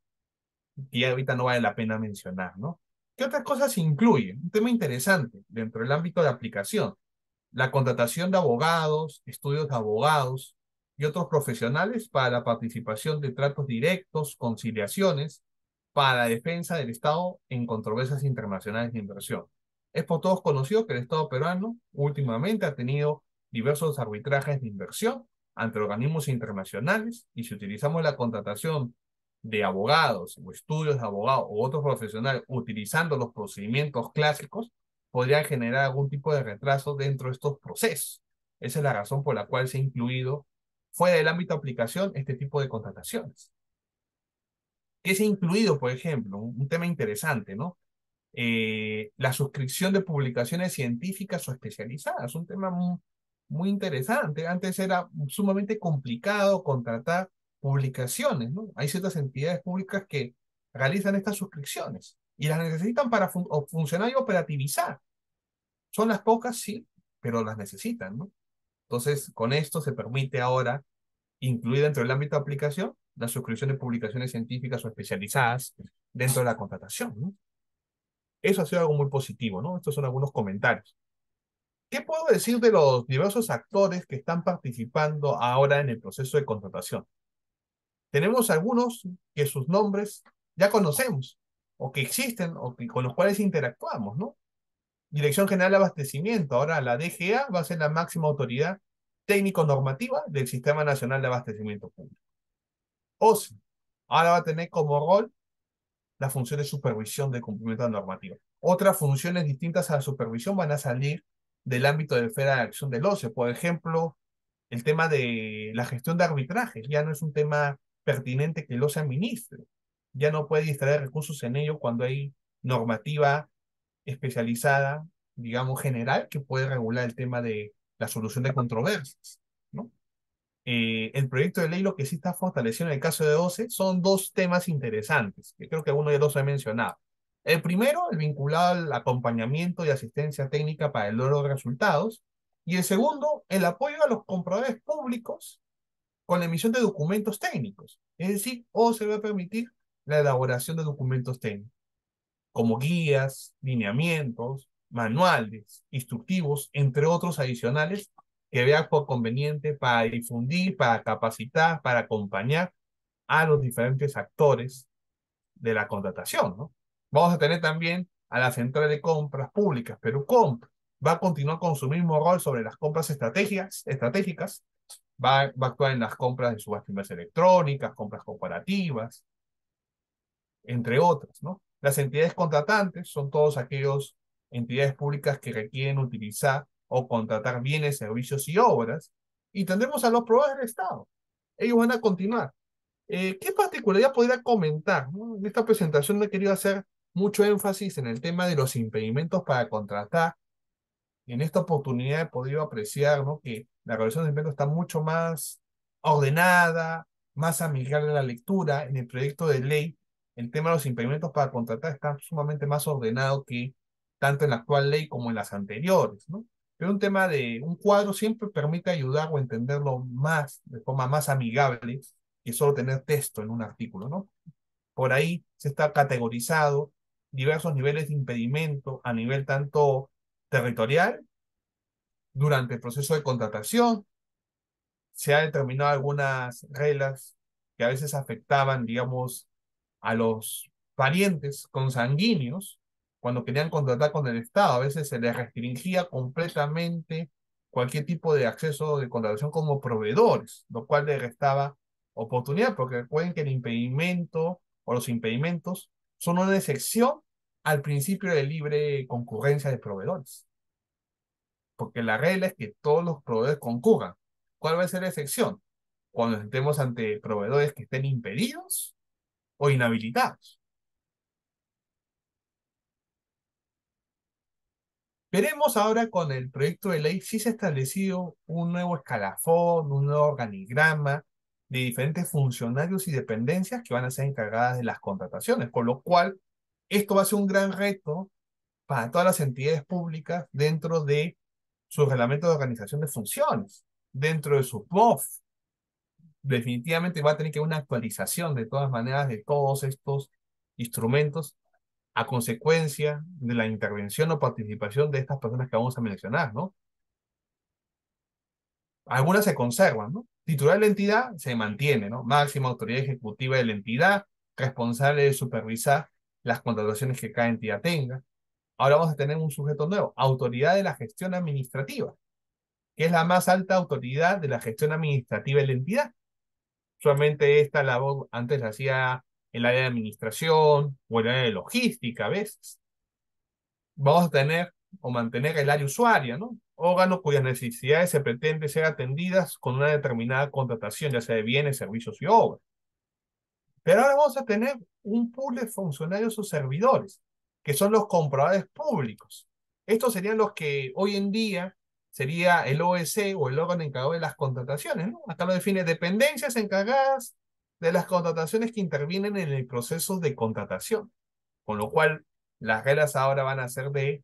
y ahorita no vale la pena mencionar, ¿no? ¿Qué otras cosas se incluyen? Un tema interesante dentro del ámbito de aplicación: la contratación de abogados, estudios de abogados y otros profesionales para la participación de tratos directos, conciliaciones, para la defensa del Estado en controversias internacionales de inversión. Es por todos conocido que el Estado peruano últimamente ha tenido diversos arbitrajes de inversión ante organismos internacionales, y si utilizamos la contratación de abogados o estudios de abogados u otros profesionales utilizando los procedimientos clásicos, podrían generar algún tipo de retraso dentro de estos procesos. Esa es la razón por la cual se ha incluido fuera del ámbito de aplicación este tipo de contrataciones. ¿Qué se ha incluido, por ejemplo? Un tema interesante, ¿no? La suscripción de publicaciones científicas o especializadas, un tema muy interesante. Antes era sumamente complicado contratar publicaciones, ¿no? Hay ciertas entidades públicas que realizan estas suscripciones y las necesitan para funcionar y operativizar. Son las pocas, sí, pero las necesitan, ¿no? Entonces, con esto se permite ahora incluir dentro del ámbito de aplicación la suscripción de publicaciones científicas o especializadas dentro de la contratación, ¿no? Eso ha sido algo muy positivo, ¿no? Estos son algunos comentarios. ¿Qué puedo decir de los diversos actores que están participando ahora en el proceso de contratación? Tenemos algunos que sus nombres ya conocemos, o que existen, o que, con los cuales interactuamos, ¿no? Dirección General de Abastecimiento, ahora la DGA va a ser la máxima autoridad técnico-normativa del Sistema Nacional de Abastecimiento Público. OSI, ahora va a tener como rol la función de supervisión del cumplimiento de la normativa. Otras funciones distintas a la supervisión van a salir del ámbito de esfera de acción del OCE. Por ejemplo, el tema de la gestión de arbitrajes ya no es un tema pertinente que el OCE administre. Ya no puede distraer recursos en ello cuando hay normativa especializada, digamos, general, que puede regular el tema de la solución de controversias, ¿no? El proyecto de ley lo que sí está fortaleciendo en el caso de OCE son dos temas interesantes, que creo que uno de los he mencionado. El primero, el vinculado al acompañamiento y asistencia técnica para el logro de resultados, y el segundo, el apoyo a los compradores públicos con la emisión de documentos técnicos. Es decir, OCE va a permitir la elaboración de documentos técnicos, como guías, lineamientos, manuales, instructivos, entre otros adicionales, que vea por conveniente para difundir, para capacitar, para acompañar a los diferentes actores de la contratación, ¿no? Vamos a tener también a la Central de Compras Públicas, Perucomp, va a continuar con su mismo rol sobre las compras estratégicas, va a actuar en las compras de subastas electrónicas, compras corporativas, entre otras, ¿no? Las entidades contratantes son todos aquellos entidades públicas que requieren utilizar o contratar bienes, servicios y obras, y tendremos a los proveedores del Estado. Ellos van a continuar. ¿Qué particularidad podría comentar, ¿no? En esta presentación no he querido hacer mucho énfasis en el tema de los impedimentos para contratar. En esta oportunidad he podido apreciar, ¿no?, que la revisión de inventos está mucho más ordenada, más amigable a la lectura. En el proyecto de ley, el tema de los impedimentos para contratar está sumamente más ordenado que tanto en la actual ley como en las anteriores, ¿no? Pero un tema de un cuadro siempre permite ayudar o entenderlo más, de forma más amigable, que solo tener texto en un artículo, ¿no? Por ahí se está categorizado diversos niveles de impedimento a nivel tanto territorial, durante el proceso de contratación, se han determinado algunas reglas que a veces afectaban, digamos, a los parientes consanguíneos cuando querían contratar con el Estado. A veces se les restringía completamente cualquier tipo de acceso de contratación como proveedores, lo cual les restaba oportunidad, porque recuerden que el impedimento o los impedimentos son una excepción al principio de libre concurrencia de proveedores, porque la regla es que todos los proveedores concurran. ¿Cuál va a ser la excepción? Cuando estemos ante proveedores que estén impedidos o inhabilitados. Veremos ahora con el proyecto de ley si se ha establecido un nuevo escalafón, un nuevo organigrama de diferentes funcionarios y dependencias que van a ser encargadas de las contrataciones, con lo cual esto va a ser un gran reto para todas las entidades públicas dentro de su reglamento de organización de funciones, dentro de su POF. Definitivamente va a tener que haber una actualización de todas maneras de todos estos instrumentos a consecuencia de la intervención o participación de estas personas que vamos a mencionar, ¿no? Algunas se conservan, ¿no? Titular de la entidad se mantiene, ¿no? Máxima autoridad ejecutiva de la entidad, responsable de supervisar las contrataciones que cada entidad tenga. Ahora vamos a tener un sujeto nuevo, autoridad de la gestión administrativa, que es la más alta autoridad de la gestión administrativa de la entidad. Usualmente esta labor antes la hacía el área de administración o el área de logística a veces. Vamos a tener o mantener el área usuaria, ¿no? Órgano cuyas necesidades se pretende ser atendidas con una determinada contratación, ya sea de bienes, servicios y obras. Pero ahora vamos a tener un pool de funcionarios o servidores, que son los compradores públicos. Estos serían los que hoy en día sería el OEC o el órgano encargado de las contrataciones, ¿no? Acá lo define dependencias encargadas de las contrataciones que intervienen en el proceso de contratación. Con lo cual, las reglas ahora van a ser de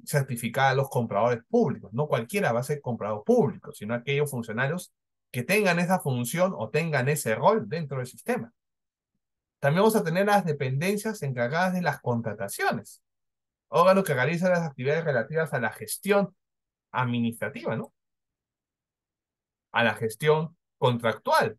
certificar a los compradores públicos. No cualquiera va a ser comprador público, sino aquellos funcionarios que tengan esa función o tengan ese rol dentro del sistema. También vamos a tener las dependencias encargadas de las contrataciones, órgano que realiza las actividades relativas a la gestión administrativa, ¿no? A la gestión contractual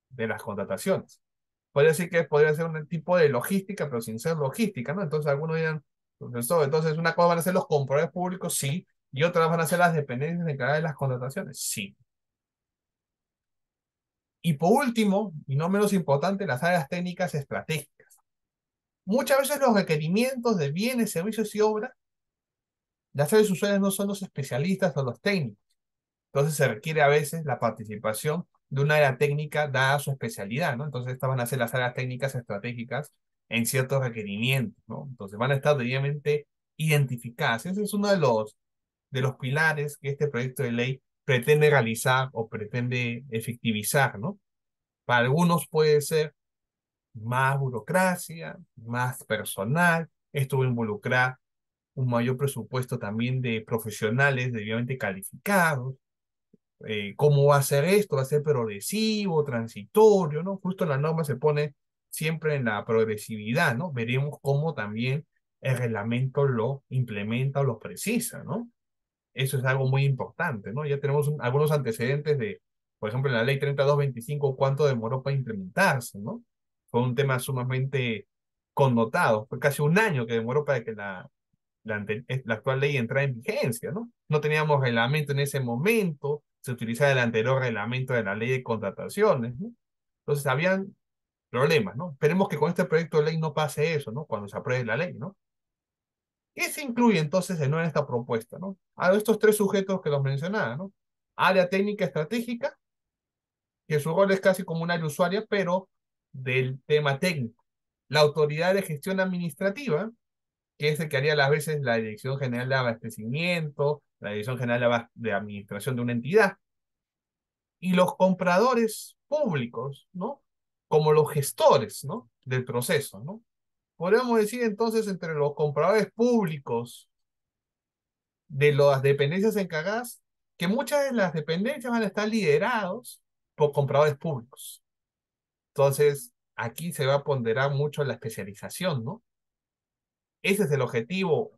de las contrataciones. Podría decir que podría ser un tipo de logística, pero sin ser logística, ¿no? Entonces algunos dirán, profesor, entonces una cosa van a ser los compradores públicos, sí, y otras van a ser las dependencias encargadas de las contrataciones, sí. Y por último, y no menos importante, las áreas técnicas estratégicas. Muchas veces los requerimientos de bienes, servicios y obras, las áreas usuarias no son los especialistas o los técnicos. Entonces se requiere a veces la participación de una área técnica dada su especialidad, ¿no? Entonces estas van a ser las áreas técnicas estratégicas en ciertos requerimientos, ¿no? Entonces van a estar debidamente identificadas. Ese es uno de los pilares que este proyecto de ley pretende realizar o pretende efectivizar, ¿no? Para algunos puede ser más burocracia, más personal, esto va a involucrar un mayor presupuesto también de profesionales debidamente calificados. ¿Cómo va a ser esto? ¿Va a ser progresivo, transitorio, ¿no? Justo la norma se pone siempre en la progresividad, ¿no? Veremos cómo también el reglamento lo implementa o lo precisa, ¿no? Eso es algo muy importante, ¿no? Ya tenemos algunos antecedentes de, por ejemplo, en la ley 3225, cuánto demoró para implementarse, ¿no? Fue un tema sumamente connotado, fue casi un año que demoró para que la actual ley entrara en vigencia, ¿no? No teníamos reglamento en ese momento, se utilizaba el anterior reglamento de la ley de contrataciones, ¿no? Entonces habían problemas, ¿no? Esperemos que con este proyecto de ley no pase eso, ¿no? Cuando se apruebe la ley, ¿no? ¿Qué se incluye entonces en esta propuesta, ¿no? A estos tres sujetos que los mencionaba, ¿no? Área técnica estratégica, que su rol es casi como un área usuaria, pero del tema técnico. La autoridad de gestión administrativa, que es el que haría a las veces la Dirección General de Abastecimiento, la Dirección General de Administración de una entidad, y los compradores públicos, ¿no? Como los gestores, ¿no? Del proceso, ¿no? Podríamos decir entonces entre los compradores públicos de las dependencias encargadas, que muchas de las dependencias van a estar liderados por compradores públicos. Entonces, aquí se va a ponderar mucho la especialización, ¿no? Ese es el objetivo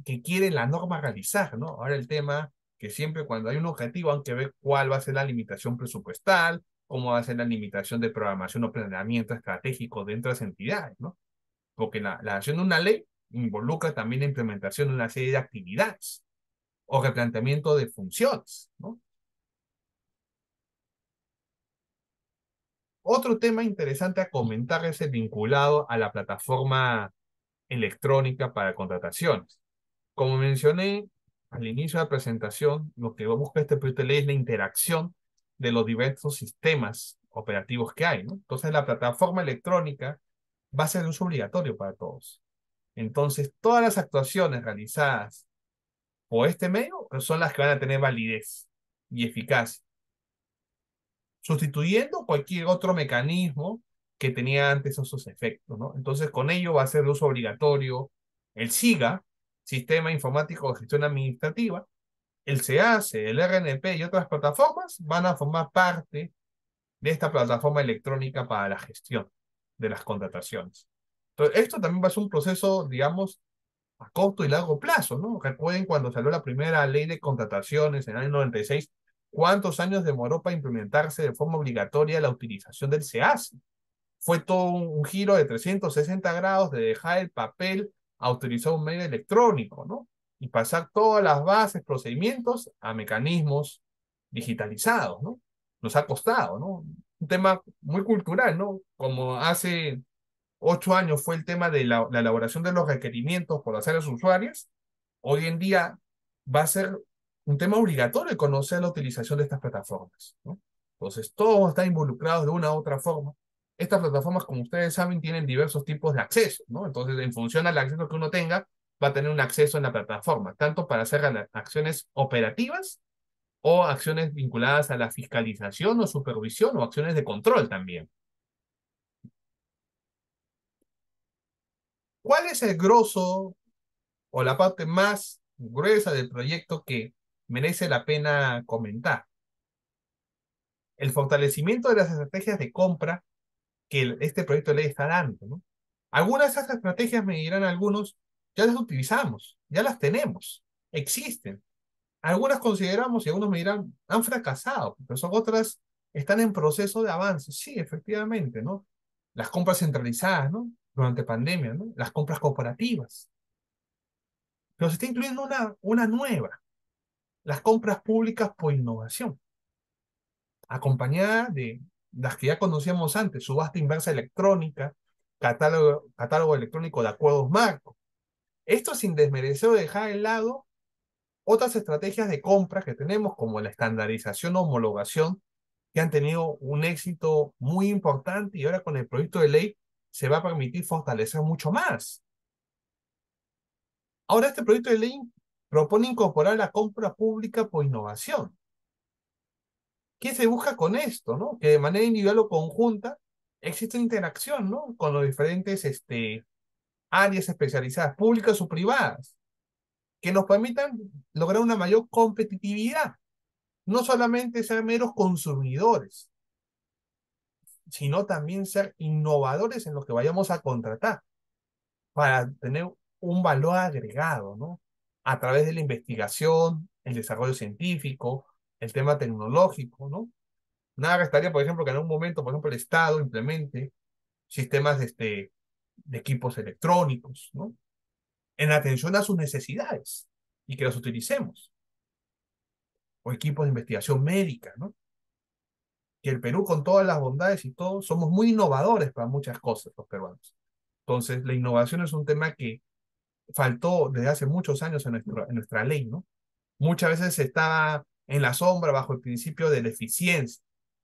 que quiere la norma realizar, ¿no? Ahora el tema que siempre cuando hay un objetivo hay que ver cuál va a ser la limitación presupuestal, cómo va a ser la limitación de programación o planeamiento estratégico dentro de las entidades, ¿no? Porque la acción de una ley involucra también la implementación de una serie de actividades o replanteamiento de funciones, ¿no? Otro tema interesante a comentar es el vinculado a la plataforma electrónica para contrataciones. Como mencioné al inicio de la presentación, lo que busca este proyecto de ley es la interacción de los diversos sistemas operativos que hay, ¿no? Entonces, la plataforma electrónica va a ser de uso obligatorio para todos. Entonces, todas las actuaciones realizadas por este medio son las que van a tener validez y eficacia, sustituyendo cualquier otro mecanismo que tenía antes esos efectos, ¿no? Entonces, con ello va a ser de uso obligatorio el SIGA, Sistema Informático de Gestión Administrativa, el SEACE, el RNP y otras plataformas van a formar parte de esta plataforma electrónica para la gestión de las contrataciones. Entonces, esto también va a ser un proceso, digamos, a corto y largo plazo, ¿no? Recuerden cuando salió la primera ley de contrataciones en el año 96, ¿cuántos años demoró para implementarse de forma obligatoria la utilización del SEACE? Fue todo un giro de 360 grados de dejar el papel a utilizar un medio electrónico, ¿no? Y pasar todas las bases, procedimientos a mecanismos digitalizados, ¿no? Nos ha costado, ¿no? Un tema muy cultural, ¿no? Como hace 8 años fue el tema de la elaboración de los requerimientos por las áreas usuarias, hoy en día va a ser un tema obligatorio conocer la utilización de estas plataformas, ¿no? Entonces, todos están involucrados de una u otra forma Estas plataformas, como ustedes saben, tienen diversos tipos de acceso, ¿no? Entonces, en función al acceso que uno tenga, va a tener un acceso en la plataforma, tanto para hacer acciones operativas o acciones vinculadas a la fiscalización o supervisión o acciones de control también. ¿Cuál es el grosso o la parte más gruesa del proyecto que merece la pena comentar? El fortalecimiento de las estrategias de compra que este proyecto de ley está dando, ¿no? Algunas de esas estrategias, me dirán algunos, ya las utilizamos, ya las tenemos, existen. Algunas consideramos, y algunos me dirán, han fracasado, pero son otras, están en proceso de avance. Sí, efectivamente, ¿no? Las compras centralizadas, ¿no? Durante pandemia, ¿no? Las compras corporativas. Pero se está incluyendo una nueva, las compras públicas por innovación, acompañada de las que ya conocíamos antes, subasta inversa electrónica, catálogo electrónico de acuerdos marco. Esto sin desmerecer o dejar de lado otras estrategias de compra que tenemos, como la estandarización o homologación, que han tenido un éxito muy importante y ahora con el proyecto de ley se va a permitir fortalecer mucho más. Ahora este proyecto de ley propone incorporar la compra pública por innovación. ¿Qué se busca con esto, no? Que de manera individual o conjunta existe interacción, ¿no? Con los diferentes áreas especializadas, públicas o privadas, que nos permitan lograr una mayor competitividad. No solamente ser meros consumidores, sino también ser innovadores en lo que vayamos a contratar para tener un valor agregado, ¿no? A través de la investigación, el desarrollo científico, el tema tecnológico, ¿no? Nada restaría, por ejemplo, que en un momento, por ejemplo, el Estado implemente sistemas de equipos electrónicos, ¿no? En atención a sus necesidades y que los utilicemos. O equipos de investigación médica, ¿no? Que el Perú, con todas las bondades y todo, somos muy innovadores para muchas cosas, los peruanos. Entonces, la innovación es un tema que faltó desde hace muchos años en nuestra ley, ¿no? Muchas veces está en la sombra bajo el principio de la eficiencia,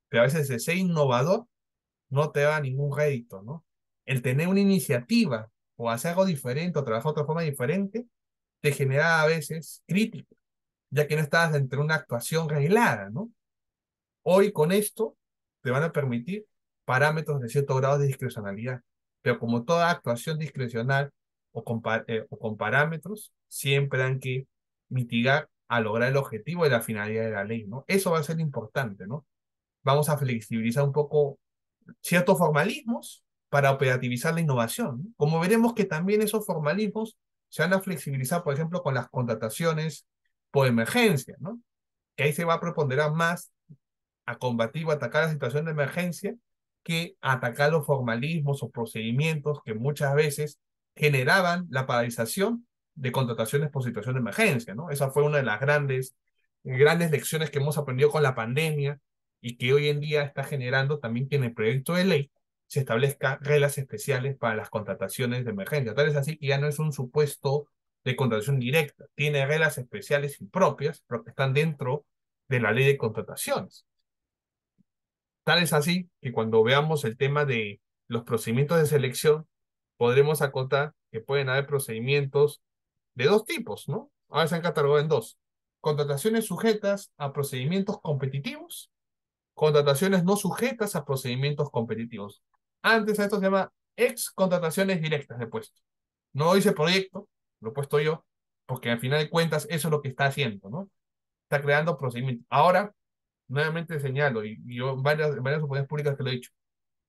pero a veces el ser innovador no te da ningún rédito, ¿no? El tener una iniciativa o hacer algo diferente o trabajar de otra forma diferente te genera a veces crítica, ya que no estás entre una actuación reglada, ¿no? Hoy con esto te van a permitir parámetros de cierto grado de discrecionalidad, pero como toda actuación discrecional o con parámetros, siempre han que mitigar a lograr el objetivo de la finalidad de la ley, ¿no? Eso va a ser importante, ¿no? Vamos a flexibilizar un poco ciertos formalismos para operativizar la innovación, ¿no? Como veremos que también esos formalismos se van a flexibilizar, por ejemplo, con las contrataciones por emergencia, ¿no? Que ahí se va a preponderar más a combatir o atacar la situación de emergencia que a atacar los formalismos o procedimientos que muchas veces generaban la paralización de contrataciones por situación de emergencia, ¿no? Esa fue una de las grandes lecciones que hemos aprendido con la pandemia y que hoy en día está generando también que en el proyecto de ley se establezca reglas especiales para las contrataciones de emergencia. Tal es así que ya no es un supuesto de contratación directa, tiene reglas especiales y propias, pero que están dentro de la ley de contrataciones. Tal es así que cuando veamos el tema de los procedimientos de selección, podremos acotar que pueden haber procedimientos de dos tipos, ¿no? Ahora se han catalogado en dos. Contrataciones sujetas a procedimientos competitivos, contrataciones no sujetas a procedimientos competitivos. Antes a esto se llama ex contrataciones directas de puesto. No hice proyecto, lo he puesto yo, porque al final de cuentas eso es lo que está haciendo, ¿no? Está creando procedimientos. Ahora, nuevamente señalo, y yo en varias opiniones públicas que lo he dicho,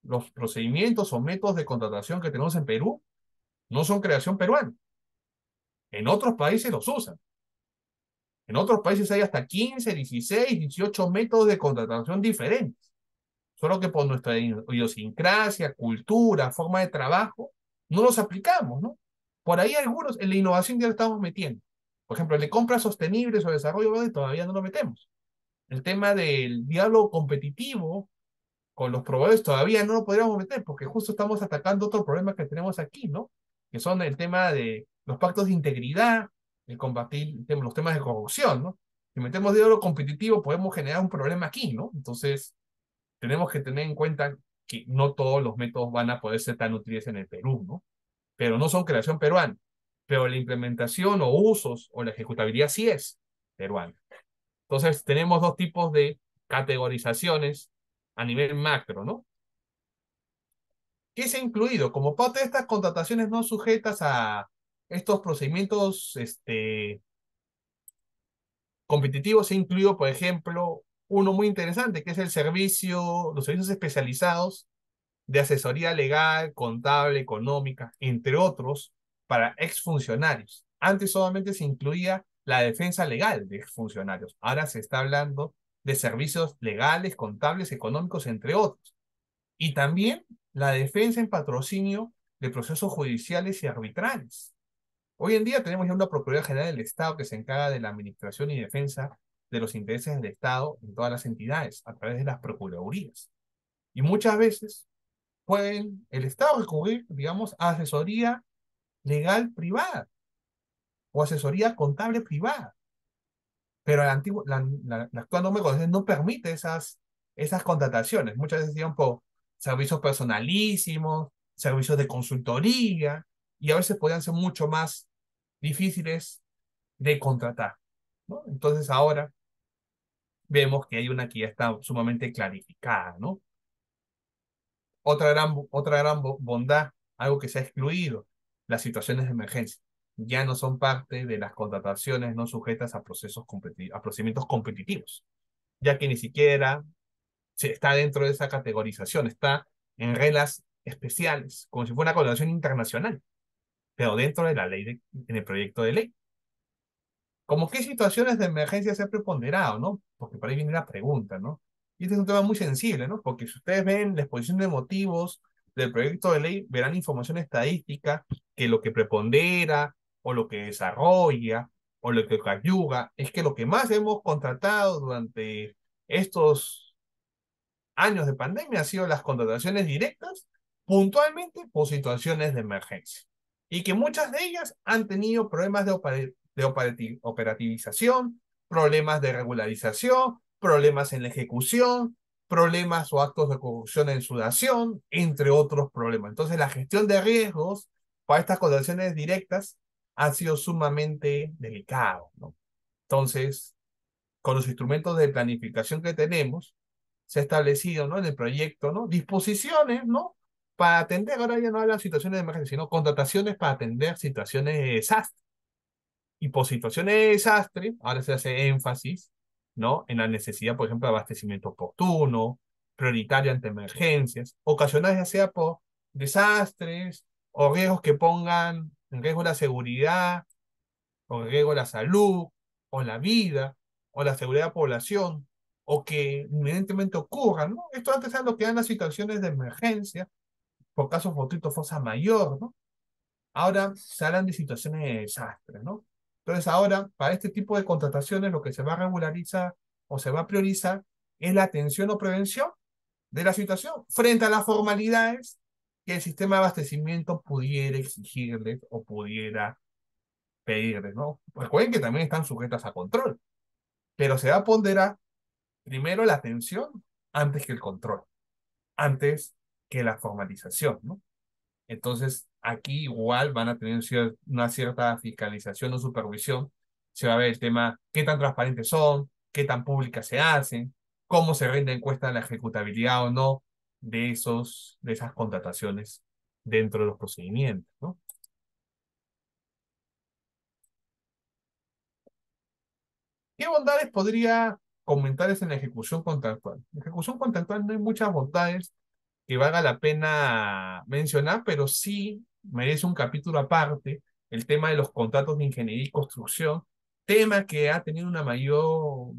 los procedimientos o métodos de contratación que tenemos en Perú no son creación peruana. En otros países los usan. En otros países hay hasta 15, 16, 18 métodos de contratación diferentes. Solo que por nuestra idiosincrasia, cultura, forma de trabajo, no los aplicamos, ¿no? Por ahí algunos, en la innovación ya lo estamos metiendo. Por ejemplo, el de compras sostenibles o desarrollo verde todavía no lo metemos. El tema del diálogo competitivo con los proveedores todavía no lo podríamos meter porque justo estamos atacando otro problema que tenemos aquí, ¿no? Que son el tema de los pactos de integridad, el combatir los temas de corrupción, ¿no? Si metemos diálogo competitivo podemos generar un problema aquí, ¿no? Entonces, tenemos que tener en cuenta que no todos los métodos van a poder ser tan útiles en el Perú, ¿no? Pero no son creación peruana. Pero la implementación o usos o la ejecutabilidad sí es peruana. Entonces, tenemos dos tipos de categorizaciones a nivel macro, ¿no? ¿Qué se ha incluido? Como parte de estas contrataciones no sujetas a estos procedimientos competitivos, se ha incluido, por ejemplo, uno muy interesante, que es los servicios especializados de asesoría legal, contable, económica, entre otros, para exfuncionarios. Antes solamente se incluía la defensa legal de exfuncionarios. Ahora se está hablando de servicios legales, contables, económicos, entre otros. Y también la defensa en patrocinio de procesos judiciales y arbitrales. Hoy en día tenemos ya una Procuraduría General del Estado que se encarga de la administración y defensa de los intereses del Estado en todas las entidades, a través de las procuradurías. Y muchas veces pueden el Estado recurrir, digamos, a asesoría legal privada o asesoría contable privada. Pero la actual norma de contratación no permite esas contrataciones. Muchas veces se por servicios personalísimos, servicios de consultoría, y a veces podrían ser mucho más difíciles de contratar, ¿no? Entonces ahora vemos que hay una que ya está sumamente clarificada, ¿no? Otra gran bondad, algo que se ha excluido, las situaciones de emergencia. Ya no son parte de las contrataciones no sujetas a a procedimientos competitivos, ya que ni siquiera está dentro de esa categorización, está en reglas especiales, como si fuera una contratación internacional, pero dentro de la ley, en el proyecto de ley. ¿Cómo qué situaciones de emergencia se ha preponderado, no? Porque por ahí viene la pregunta, ¿no? Y este es un tema muy sensible, ¿no? Porque si ustedes ven la exposición de motivos del proyecto de ley, verán información estadística que lo que prepondera, o lo que desarrolla, o lo que coadyuva, es que lo que más hemos contratado durante estos años de pandemia han sido las contrataciones directas, puntualmente por situaciones de emergencia. Y que muchas de ellas han tenido problemas de operativización, problemas de regularización, problemas en la ejecución, problemas o actos de corrupción en su dación, entre otros problemas. Entonces, la gestión de riesgos para estas contrataciones directas ha sido sumamente delicado, ¿no? Entonces, con los instrumentos de planificación que tenemos, se ha establecido, ¿no? En el proyecto, ¿no? Disposiciones, ¿no? Para atender, ahora ya no hablan situaciones de emergencia, sino contrataciones para atender situaciones de desastre. Y por situaciones de desastre, ahora se hace énfasis, ¿no? En la necesidad, por ejemplo, de abastecimiento oportuno, prioritario ante emergencias, ocasionadas ya sea por desastres o riesgos que pongan en riesgo la seguridad, o en riesgo la salud, o la vida, o la seguridad de la población, o que inminentemente ocurran, ¿no? Esto antes era lo que eran las situaciones de emergencia, por caso fortuito, fuerza mayor, ¿no? Ahora se hablan de situaciones de desastre, ¿no? Entonces ahora, para este tipo de contrataciones, lo que se va a regularizar o se va a priorizar es la atención o prevención de la situación frente a las formalidades que el sistema de abastecimiento pudiera exigirles o pudiera pedirles, ¿no? Recuerden que también están sujetas a control, pero se va a ponderar primero la atención antes que el control, antes que la formalización, ¿no? Entonces, aquí igual van a tener una cierta fiscalización o supervisión. Se va a ver el tema, qué tan transparentes son, qué tan públicas se hacen, cómo se rinde encuesta de la ejecutabilidad o no de esas contrataciones dentro de los procedimientos, ¿no? ¿Qué bondades podría comentarles en la ejecución contractual? En la ejecución contractual no hay muchas bondades que valga la pena mencionar, pero sí merece un capítulo aparte el tema de los contratos de ingeniería y construcción, tema que ha tenido una mayor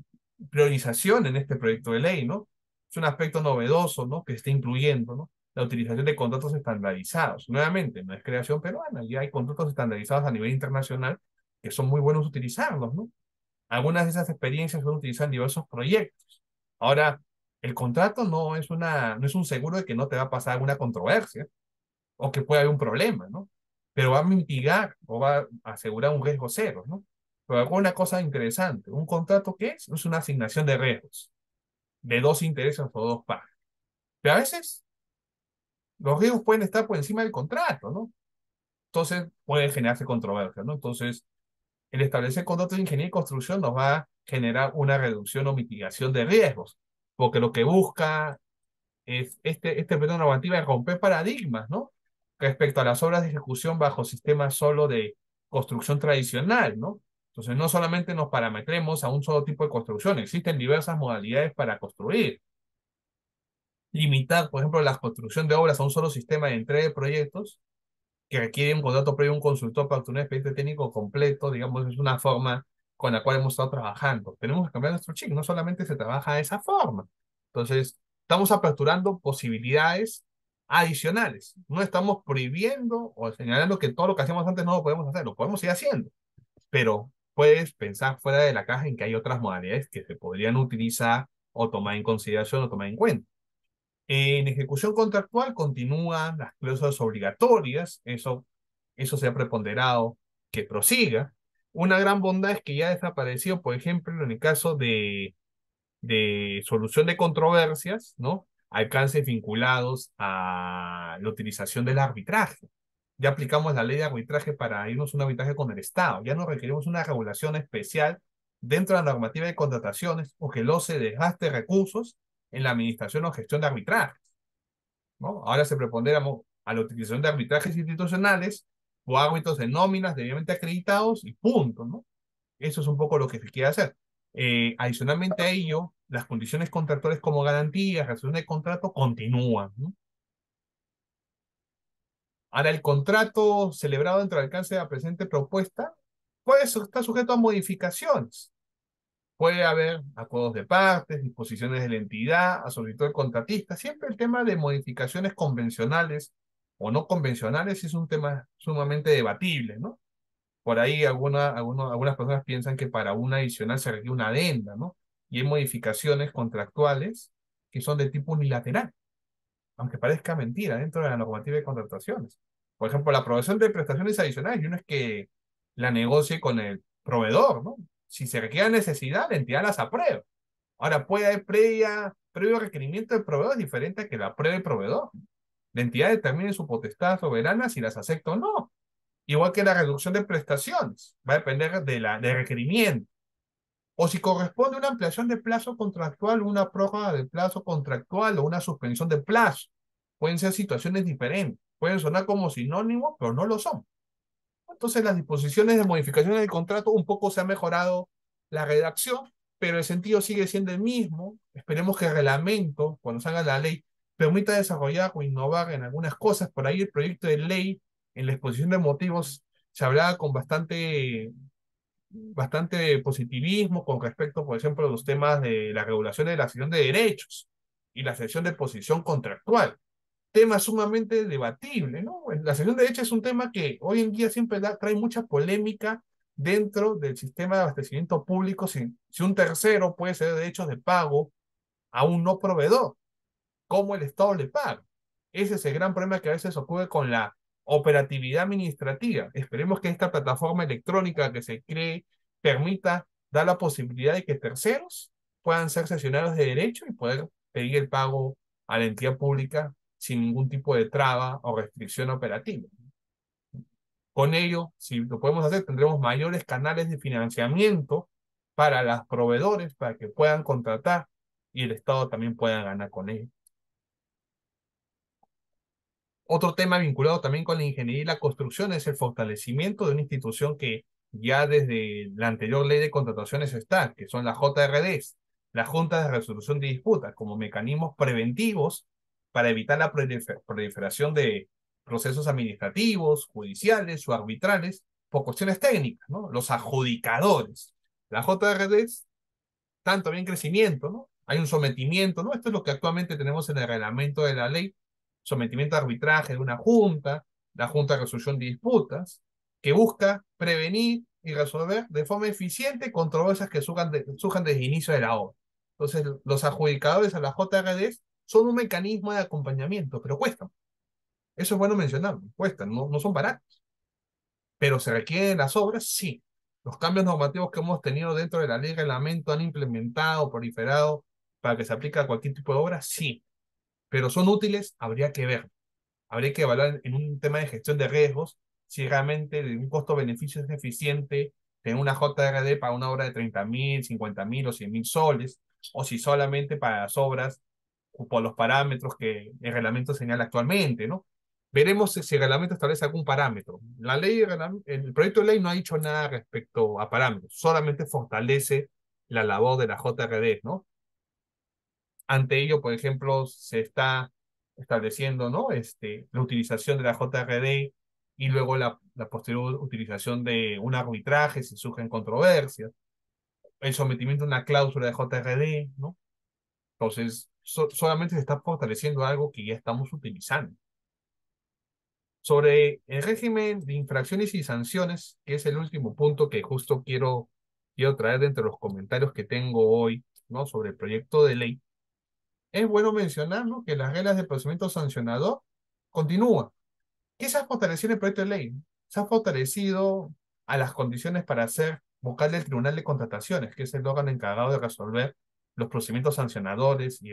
priorización en este proyecto de ley, ¿no? Es un aspecto novedoso, ¿no? Que está incluyendo, ¿no? La utilización de contratos estandarizados. Nuevamente, no es creación peruana, ya hay contratos estandarizados a nivel internacional que son muy buenos utilizarlos, ¿no? Algunas de esas experiencias se utilizan en diversos proyectos. Ahora, el contrato no es un seguro de que no te va a pasar alguna controversia o que pueda haber un problema, ¿no? Pero va a mitigar o va a asegurar un riesgo cero, ¿no? Pero alguna cosa interesante, ¿un contrato qué es? Es una asignación de riesgos de dos intereses o dos partes. Pero a veces los riesgos pueden estar por encima del contrato, ¿no? Entonces puede generarse controversia, ¿no? Entonces, el establecer contratos de ingeniería y construcción nos va a generar una reducción o mitigación de riesgos, porque lo que busca es este periodo normativo es romper paradigmas, ¿no? Respecto a las obras de ejecución bajo sistemas solo de construcción tradicional, ¿no? Entonces, no solamente nos parametremos a un solo tipo de construcción, existen diversas modalidades para construir. Limitar, por ejemplo, la construcción de obras a un solo sistema de entrega de proyectos que requiere un contrato previo a un consultor para obtener un expediente técnico completo, digamos, es una forma con la cual hemos estado trabajando. Tenemos que cambiar nuestro chip, no solamente se trabaja de esa forma. Entonces, estamos aperturando posibilidades adicionales. No estamos prohibiendo o señalando que todo lo que hacíamos antes no lo podemos hacer, lo podemos seguir haciendo, pero puedes pensar fuera de la caja en que hay otras modalidades que se podrían utilizar o tomar en consideración o tomar en cuenta. En ejecución contractual continúan las cláusulas obligatorias, eso se ha preponderado que prosiga. Una gran bondad es que ya ha desaparecido, por ejemplo, en el caso de solución de controversias, ¿no? Alcances vinculados a la utilización del arbitraje. Ya aplicamos la ley de arbitraje para irnos a un arbitraje con el Estado. Ya no requerimos una regulación especial dentro de la normativa de contrataciones o que el OCE desgaste recursos en la administración o gestión de arbitrajes, ¿no? Ahora se prepondera a la utilización de arbitrajes institucionales o árbitros de nóminas debidamente acreditados y punto, ¿no? Eso es un poco lo que se quiere hacer. Adicionalmente a ello, las condiciones contractuales como garantías, resolución de contrato continúan, ¿no? Ahora, el contrato celebrado dentro del alcance de la presente propuesta puede estar sujeto a modificaciones. Puede haber acuerdos de partes, disposiciones de la entidad, a solicitud del contratista. Siempre el tema de modificaciones convencionales o no convencionales es un tema sumamente debatible, ¿no? Por ahí algunas personas piensan que para una adicional se requiere una adenda, ¿no? Y hay modificaciones contractuales que son de tipo unilateral, aunque parezca mentira dentro de la normativa de contrataciones. Por ejemplo, la aprobación de prestaciones adicionales, y uno es que la negocie con el proveedor, ¿no? Si se requiere necesidad, la entidad las aprueba. Ahora, puede haber previo requerimiento del proveedor diferente a que la apruebe el proveedor. La entidad determine su potestad soberana si las acepta o no. Igual que la reducción de prestaciones, va a depender del requerimiento. O si corresponde una ampliación de plazo contractual, una prórroga de plazo contractual o una suspensión de plazo. Pueden ser situaciones diferentes. Pueden sonar como sinónimos, pero no lo son. Entonces, las disposiciones de modificaciones del contrato un poco se ha mejorado la redacción, pero el sentido sigue siendo el mismo. Esperemos que el reglamento, cuando salga la ley, permita desarrollar o innovar en algunas cosas. Por ahí el proyecto de ley, en la exposición de motivos, se hablaba con bastante positivismo con respecto, por ejemplo, a los temas de la regulación de la cesión de derechos y la cesión de posición contractual. Tema sumamente debatible, ¿no? La cesión de derechos es un tema que hoy en día siempre trae mucha polémica dentro del sistema de abastecimiento público, si un tercero puede ceder derechos de pago a un no proveedor, ¿cómo el Estado le paga? Ese es el gran problema que a veces ocurre con la operatividad administrativa. Esperemos que esta plataforma electrónica que se cree permita dar la posibilidad de que terceros puedan ser cesionarios de derecho y poder pedir el pago a la entidad pública sin ningún tipo de traba o restricción operativa. Con ello, si lo podemos hacer, tendremos mayores canales de financiamiento para los proveedores, para que puedan contratar y el Estado también pueda ganar con ello. Otro tema vinculado también con la ingeniería y la construcción es el fortalecimiento de una institución que ya desde la anterior ley de contrataciones está, que son las JRDs, las Juntas de Resolución de Disputas, como mecanismos preventivos para evitar la proliferación de procesos administrativos, judiciales o arbitrales por cuestiones técnicas, ¿no? Los adjudicadores. Las JRDs están también en crecimiento, ¿no? Hay un sometimiento, ¿no? Esto es lo que actualmente tenemos en el reglamento de la ley, sometimiento a arbitraje de una junta, la Junta de Resolución de Disputas, que busca prevenir y resolver de forma eficiente controversias que surjan desde el inicio de la obra. Entonces, los adjudicadores a las JRDs son un mecanismo de acompañamiento, pero cuestan. Eso es bueno mencionarlo, cuestan, no son baratos. Pero se requieren las obras, sí. Los cambios normativos que hemos tenido dentro de la ley de reglamento han implementado, proliferado para que se aplique a cualquier tipo de obra, sí. Pero son útiles, habría que ver. habría que evaluar en un tema de gestión de riesgos si realmente de un costo-beneficio es eficiente tener una JRD para una obra de 30.000, 50.000 o 100.000 soles, o si solamente para las obras por los parámetros que el reglamento señala actualmente, ¿no? Veremos si el reglamento establece algún parámetro. La ley, el proyecto de ley no ha dicho nada respecto a parámetros, solamente fortalece la labor de la JRD, ¿no? Ante ello, por ejemplo, se está estableciendo, ¿no? La utilización de la JRD y luego la posterior utilización de un arbitraje si surgen controversias, el sometimiento a una cláusula de JRD, ¿no? Entonces, solamente se está fortaleciendo algo que ya estamos utilizando. Sobre el régimen de infracciones y sanciones, que es el último punto que justo quiero traer de entre los comentarios que tengo hoy, ¿no? Sobre el proyecto de ley. Es bueno mencionar, ¿no?, que las reglas de procedimiento sancionador continúan. ¿Qué se ha fortalecido en el proyecto de ley? Se ha fortalecido a las condiciones para ser vocal del Tribunal de Contrataciones, que es el órgano encargado de resolver los procedimientos sancionadores y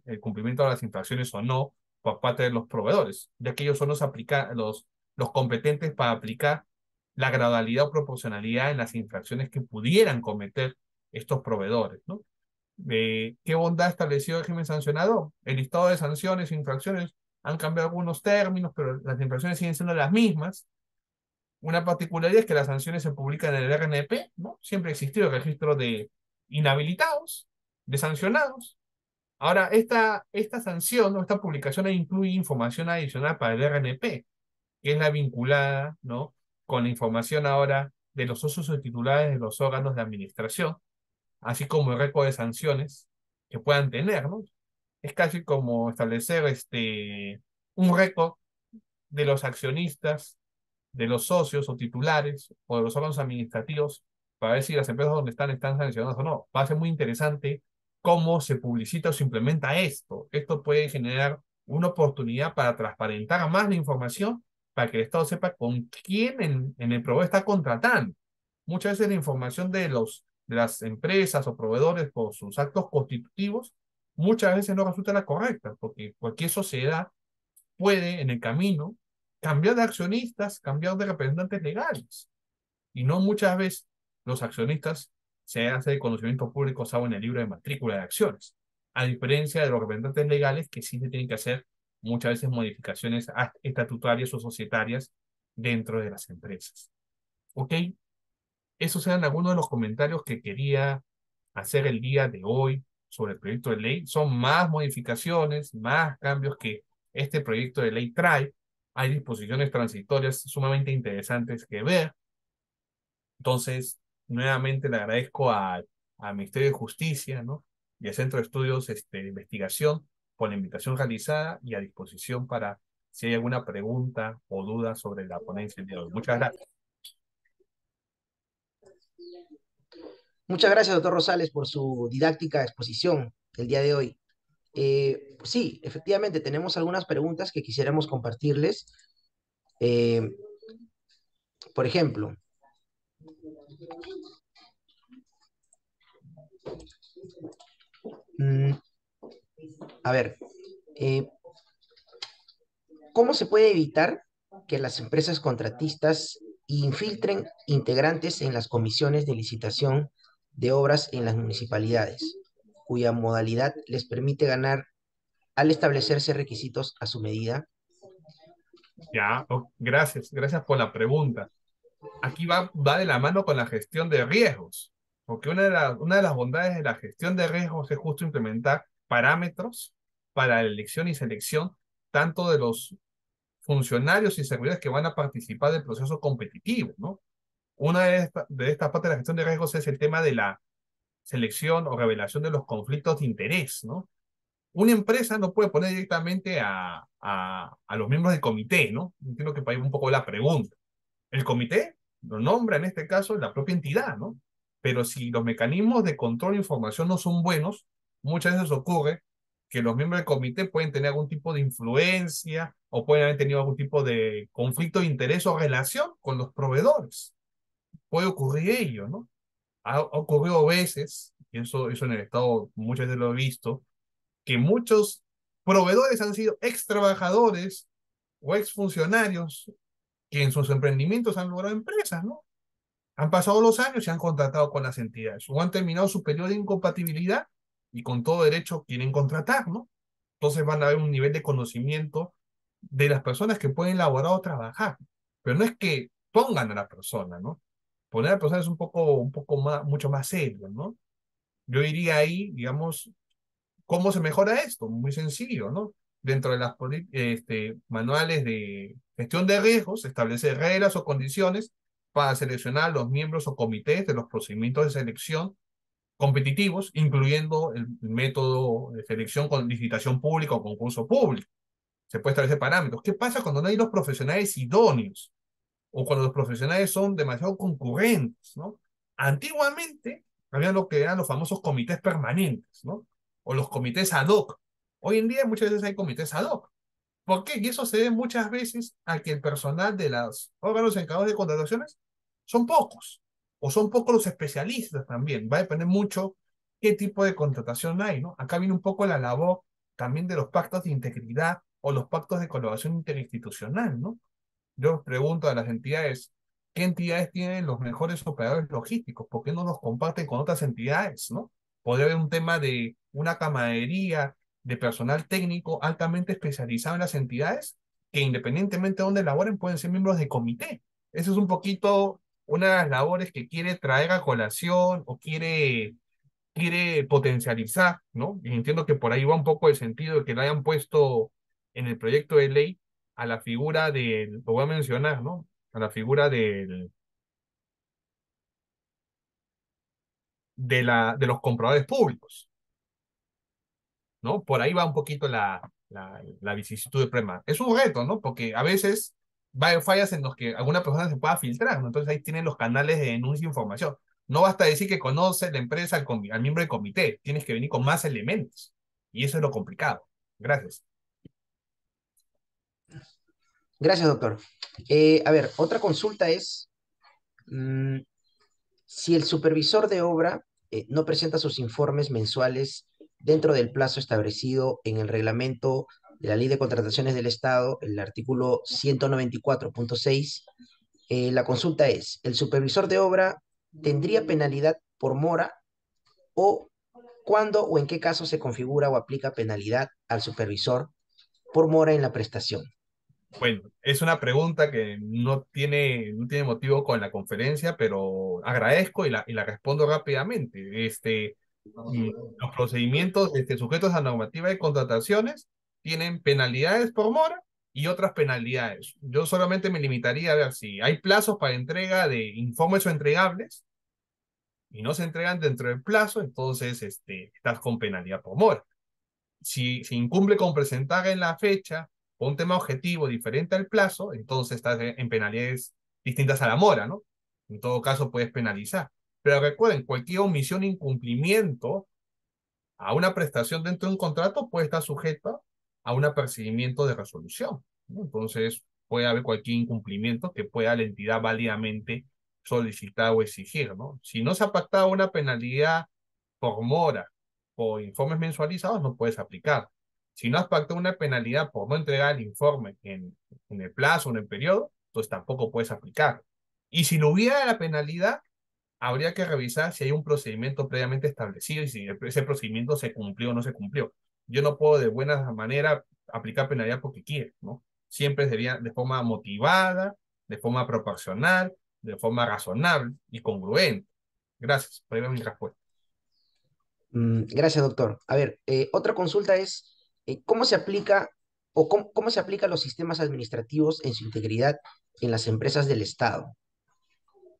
el cumplimiento de las infracciones o no por parte de los proveedores, ya que ellos son los competentes para aplicar la gradualidad o proporcionalidad en las infracciones que pudieran cometer estos proveedores, ¿no? ¿Qué bondad estableció el régimen sancionador? El listado de sanciones e infracciones han cambiado algunos términos, pero las infracciones siguen siendo las mismas. Una particularidad es que las sanciones se publican en el RNP, ¿no? Siempre ha existido el registro de inhabilitados, de sancionados. Ahora, esta sanción, ¿no?, esta publicación incluye información adicional para el RNP, que es la vinculada, ¿no?, con la información ahora de los socios o titulares de los órganos de administración, así como el récord de sanciones que puedan tener, ¿no? Es casi como establecer un récord de los accionistas, de los socios o titulares o de los órganos administrativos para ver si las empresas donde están sancionadas o no. Va a ser muy interesante cómo se publicita o se implementa esto. Esto puede generar una oportunidad para transparentar más la información para que el Estado sepa con quién en el proveedor está contratando. Muchas veces la información de las empresas o proveedores por sus actos constitutivos muchas veces no resulta la correcta, porque cualquier sociedad puede en el camino cambiar de accionistas, cambiar de representantes legales. Y no muchas veces los accionistas se hace de conocimiento público salvo en el libro de matrícula de acciones, a diferencia de los representantes legales que sí se tienen que hacer muchas veces modificaciones estatutarias o societarias dentro de las empresas. ¿Ok? Esos eran algunos de los comentarios que quería hacer el día de hoy sobre el proyecto de ley. Son más modificaciones, más cambios que este proyecto de ley trae. Hay disposiciones transitorias sumamente interesantes que ver. Entonces, nuevamente le agradezco al Ministerio de Justicia, ¿no?, y al Centro de Estudios de Investigación por la invitación realizada y a disposición para si hay alguna pregunta o duda sobre la ponencia del día de hoy. Muchas gracias. Muchas gracias, doctor Rosales, por su didáctica exposición el día de hoy. Sí, efectivamente, tenemos algunas preguntas que quisiéramos compartirles. Eh, por ejemplo, mm, a ver, eh, ¿cómo se puede evitar que las empresas contratistas infiltren integrantes en las comisiones de licitación de obras en las municipalidades, cuya modalidad les permite ganar al establecerse requisitos a su medida? Ya, gracias por la pregunta. Aquí va de la mano con la gestión de riesgos, porque una de las bondades de la gestión de riesgos es justo implementar parámetros para la elección y selección tanto de los funcionarios y servidores que van a participar del proceso competitivo, ¿no? Una de estas partes de la gestión de riesgos es el tema de la selección o revelación de los conflictos de interés, ¿no? Una empresa no puede poner directamente a los miembros del comité, ¿no? Entiendo que para ahí un poco la pregunta. El comité lo nombra en este caso la propia entidad, ¿no? Pero si los mecanismos de control de información no son buenos, muchas veces ocurre que los miembros del comité pueden tener algún tipo de influencia o pueden haber tenido algún tipo de conflicto de interés o relación con los proveedores. Puede ocurrir ello, ¿no? Ha ocurrido veces, y eso en el Estado muchas veces lo he visto, que muchos proveedores han sido ex trabajadores o exfuncionarios que en sus emprendimientos han logrado empresas, ¿no? Han pasado los años y se han contratado con las entidades, o han terminado su periodo de incompatibilidad y con todo derecho quieren contratar, ¿no? Entonces van a haber un nivel de conocimiento de las personas que pueden laborar o trabajar. Pero no es que pongan a la persona, ¿no? Poner a la persona es un poco más, mucho más serio, ¿no? Yo diría ahí, digamos, ¿cómo se mejora esto? Muy sencillo, ¿no? Dentro de las manuales de gestión de riesgos, establecer reglas o condiciones para seleccionar los miembros o comités de los procedimientos de selección competitivos, incluyendo el método de selección con licitación pública o concurso público. Se puede establecer parámetros. ¿Qué pasa cuando no hay los profesionales idóneos? O cuando los profesionales son demasiado concurrentes, ¿no? Antiguamente había lo que eran los famosos comités permanentes, ¿no? O los comités ad hoc. Hoy en día muchas veces hay comités ad hoc. ¿Por qué? Y eso se debe muchas veces a que el personal de los órganos encargados de contrataciones son pocos, o son pocos los especialistas también. Va a depender mucho qué tipo de contratación hay, ¿no? Acá viene un poco la labor también de los pactos de integridad o los pactos de colaboración interinstitucional, ¿no? Yo pregunto a las entidades, ¿qué entidades tienen los mejores operadores logísticos? ¿Por qué no los comparten con otras entidades, no? Podría haber un tema de una camaradería de personal técnico altamente especializado en las entidades que independientemente de dónde laboren pueden ser miembros de comité. Eso es un poquito una de las labores que quiere traer a colación o quiere potencializar, ¿no? Y entiendo que por ahí va un poco el sentido de que lo hayan puesto en el proyecto de ley a la figura del, lo voy a mencionar, ¿no? A la figura de los compradores públicos, ¿no? Por ahí va un poquito la vicisitud del problema. Es un reto, ¿no? Porque a veces va a haber fallas en los que alguna persona se pueda filtrar, ¿no? Entonces ahí tienen los canales de denuncia e información. No basta decir que conoce la empresa al miembro del comité, tienes que venir con más elementos. Y eso es lo complicado. Gracias. Gracias, doctor. A ver, otra consulta es, mm, si el supervisor de obra no presenta sus informes mensuales dentro del plazo establecido en el reglamento de la Ley de Contrataciones del Estado, el artículo 194.6, la consulta es, ¿el supervisor de obra tendría penalidad por mora o cuándo o en qué caso se configura o aplica penalidad al supervisor por mora en la prestación? Bueno, es una pregunta que no tiene motivo con la conferencia, pero agradezco y la respondo rápidamente. Mm, los procedimientos sujetos a normativa de contrataciones tienen penalidades por mora y otras penalidades. Yo solamente me limitaría a ver si hay plazos para entrega de informes o entregables y no se entregan dentro del plazo, entonces estás con penalidad por mora. Si incumple con presentar en la fecha o un tema objetivo diferente al plazo, entonces estás en penalidades distintas a la mora, ¿no? En todo caso puedes penalizar. Pero recuerden, cualquier omisión o incumplimiento a una prestación dentro de un contrato puede estar sujeta a un apercibimiento de resolución, ¿no? Entonces puede haber cualquier incumplimiento que pueda la entidad válidamente solicitar o exigir, ¿no? Si no se ha pactado una penalidad por mora o informes mensualizados, no puedes aplicar. Si no has pactado una penalidad por no entregar el informe en el plazo o en el periodo, pues tampoco puedes aplicar. Y si no hubiera la penalidad, habría que revisar si hay un procedimiento previamente establecido y si ese procedimiento se cumplió o no se cumplió. Yo no puedo de buena manera aplicar penalidad porque quiero, ¿no? Siempre sería de forma motivada, de forma proporcional, de forma razonable y congruente. Gracias. Por ahí va mi respuesta. Gracias, doctor. A ver, otra consulta es, ¿cómo se aplica o cómo se aplican los sistemas administrativos en su integridad en las empresas del Estado?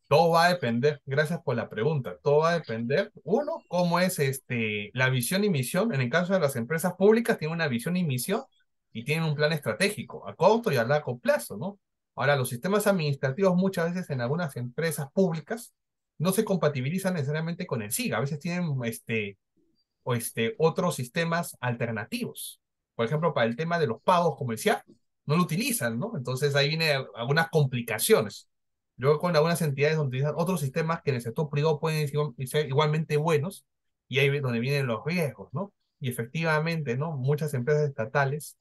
Todo va a depender, gracias por la pregunta, todo va a depender, uno, cómo es la visión y misión. En el caso de las empresas públicas, tienen una visión y misión y tienen un plan estratégico a corto y a largo plazo, ¿no? Ahora, los sistemas administrativos muchas veces en algunas empresas públicas no se compatibilizan necesariamente con el SIG, a veces tienen otros sistemas alternativos. Por ejemplo, para el tema de los pagos comerciales, no lo utilizan, ¿no? Entonces ahí viene algunas complicaciones. Yo con algunas entidades donde utilizan otros sistemas que en el sector privado pueden ser igualmente buenos, y ahí es donde vienen los riesgos, ¿no? Y efectivamente, ¿no? Muchas empresas estatales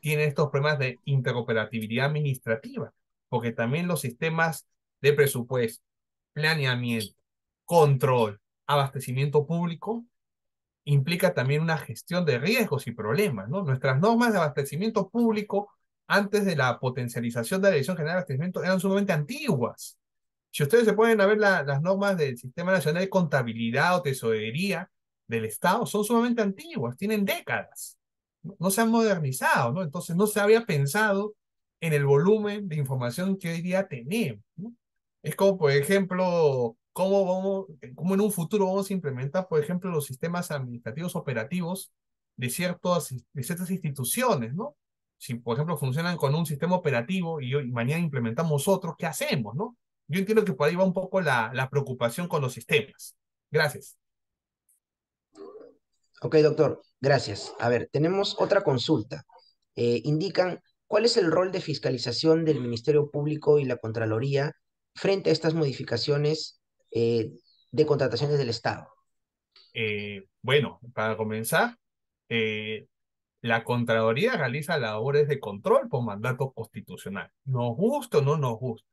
tienen estos problemas de interoperabilidad administrativa, porque también los sistemas de presupuesto, planeamiento, control, abastecimiento público implica también una gestión de riesgos y problemas, ¿no? Nuestras normas de abastecimiento público antes de la potencialización de la Dirección General de Abastecimiento eran sumamente antiguas. Si ustedes se pueden a ver las normas del Sistema Nacional de Contabilidad o Tesorería del Estado, son sumamente antiguas, tienen décadas, no se han modernizado, ¿no? Entonces no se había pensado en el volumen de información que hoy día tenemos, ¿no? Es como, por ejemplo, cómo en un futuro vamos a implementar, por ejemplo, los sistemas administrativos operativos de ciertas instituciones, ¿no? Si, por ejemplo, funcionan con un sistema operativo y hoy, mañana implementamos otro, ¿qué hacemos, no? Yo entiendo que por ahí va un poco la preocupación con los sistemas. Gracias. Ok, doctor, gracias. A ver, tenemos otra consulta. Indican cuál es el rol de fiscalización del Ministerio Público y la Contraloría frente a estas modificaciones de contrataciones del Estado. Bueno, para comenzar, eh, la Contraloría realiza labores de control por mandato constitucional. Nos gusta o no nos gusta.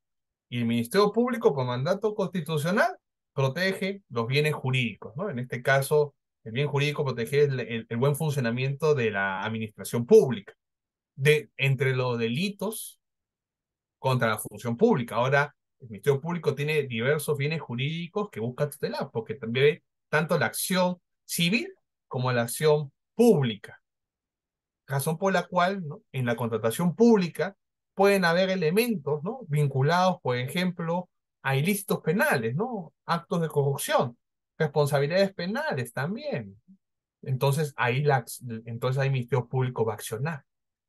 Y el Ministerio Público, por mandato constitucional, protege los bienes jurídicos, ¿no? En este caso, el bien jurídico protege el buen funcionamiento de la administración pública, entre los delitos contra la función pública. Ahora, el Ministerio Público tiene diversos bienes jurídicos que busca tutelar, porque también ve tanto la acción civil como la acción pública, razón por la cual, ¿no?, en la contratación pública pueden haber elementos, ¿no?, vinculados, por ejemplo, a ilícitos penales, ¿no?, actos de corrupción, responsabilidades penales también. Entonces ahí el Ministerio Público va a accionar.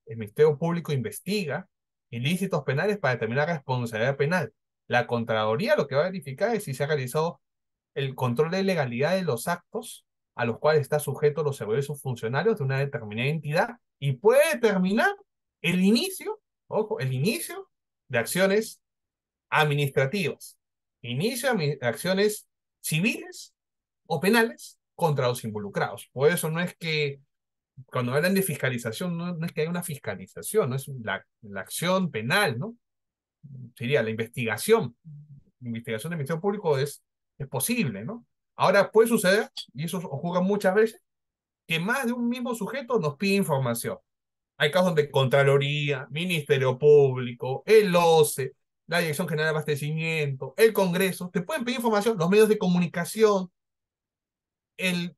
El Ministerio Público investiga ilícitos penales para determinar responsabilidad penal. La Contraloría lo que va a verificar es si se ha realizado el control de legalidad de los actos a los cuales está sujeto los servidores o funcionarios de una determinada entidad y puede determinar el inicio, ojo, el inicio de acciones administrativas, inicio de acciones civiles o penales contra los involucrados. Por eso no es que cuando hablan de fiscalización, no es que haya una fiscalización, no es la acción penal, ¿no? Sería la investigación. La investigación del Ministerio Público es posible, ¿no? Ahora puede suceder, y eso ocurre muchas veces, que más de un mismo sujeto nos pide información. Hay casos donde Contraloría, Ministerio Público, el OCE, la Dirección General de Abastecimiento, el Congreso, te pueden pedir información, los medios de comunicación, el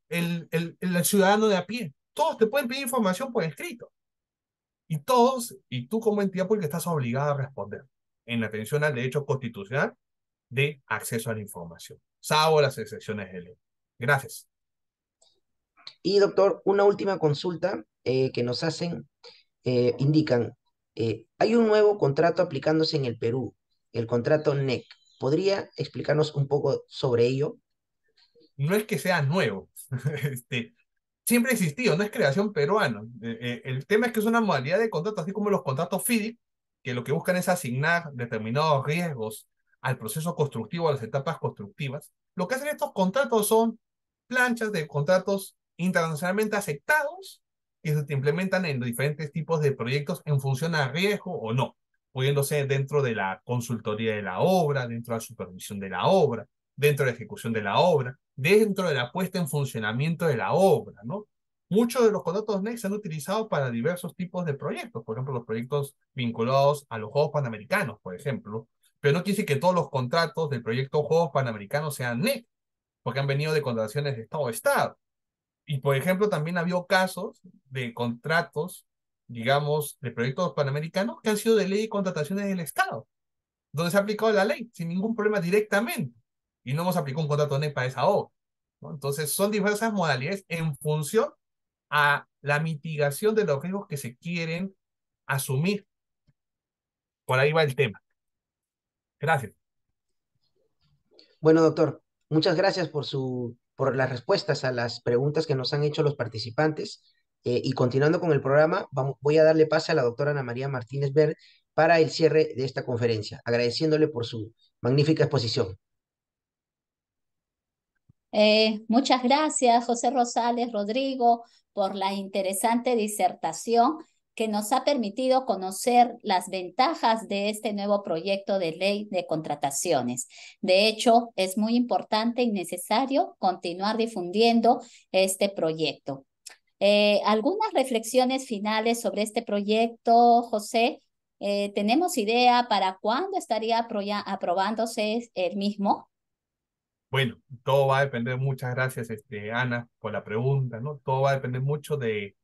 ciudadano de a pie. Todos te pueden pedir información por escrito. Y tú como entidad pública estás obligado a responder en atención al derecho constitucional de acceso a la información, salvo las excepciones de ley. Gracias. Y doctor, una última consulta que nos hacen, indican, hay un nuevo contrato aplicándose en el Perú, el contrato NEC. ¿Podría explicarnos un poco sobre ello? No es que sea nuevo, este, siempre ha existido, no es creación peruana. El tema es que es una modalidad de contrato, así como los contratos FIDI, que lo que buscan es asignar determinados riesgos al proceso constructivo, a las etapas constructivas. Lo que hacen estos contratos son planchas de contratos internacionalmente aceptados que se implementan en diferentes tipos de proyectos en función a riesgo o no, pudiéndose dentro de la consultoría de la obra, dentro de la supervisión de la obra, dentro de la ejecución de la obra, dentro de la puesta en funcionamiento de la obra, ¿no? Muchos de los contratos NEC se han utilizado para diversos tipos de proyectos, por ejemplo, los proyectos vinculados a los Juegos Panamericanos, por ejemplo, pero no quiere decir que todos los contratos del proyecto Juegos Panamericanos sean NEC, porque han venido de contrataciones de Estado a Estado. Y, por ejemplo, también ha habido casos de contratos, digamos, de proyectos panamericanos que han sido de ley de contrataciones del Estado, donde se ha aplicado la ley sin ningún problema directamente. Y no hemos aplicado un contrato NEC para esa obra, ¿no? Entonces, son diversas modalidades en función a la mitigación de los riesgos que se quieren asumir. Por ahí va el tema. Gracias. Bueno, doctor, muchas gracias por las respuestas a las preguntas que nos han hecho los participantes. Y continuando con el programa, voy a darle pase a la doctora Ana María Martínez Ver para el cierre de esta conferencia, agradeciéndole por su magnífica exposición. Muchas gracias, José Rosales Rodrigo, por la interesante disertación que nos ha permitido conocer las ventajas de este nuevo proyecto de ley de contrataciones. De hecho, es muy importante y necesario continuar difundiendo este proyecto. ¿Algunas reflexiones finales sobre este proyecto, José? ¿Tenemos idea para cuándo estaría aprobándose el mismo? Bueno, todo va a depender, muchas gracias, Ana, por la pregunta, ¿no? Todo va a depender mucho de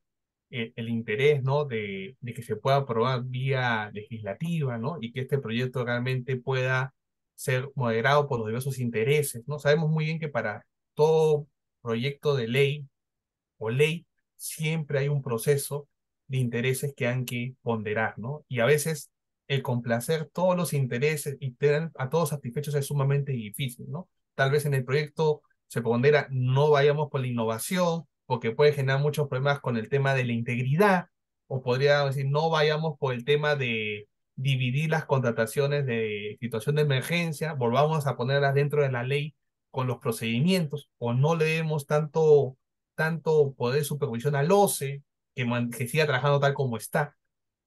el interés, ¿no? De que se pueda aprobar vía legislativa, ¿no? Y que este proyecto realmente pueda ser moderado por los diversos intereses, ¿no? Sabemos muy bien que para todo proyecto de ley o ley siempre hay un proceso de intereses que han que ponderar, ¿no? Y a veces el complacer todos los intereses y tener a todos satisfechos es sumamente difícil, ¿no? Tal vez en el proyecto se pondera no vayamos por la innovación, porque puede generar muchos problemas con el tema de la integridad, o podría decir no vayamos por el tema de dividir las contrataciones de situación de emergencia, volvamos a ponerlas dentro de la ley con los procedimientos, o no le demos tanto poder de supervisión al OCE, que siga trabajando tal como está,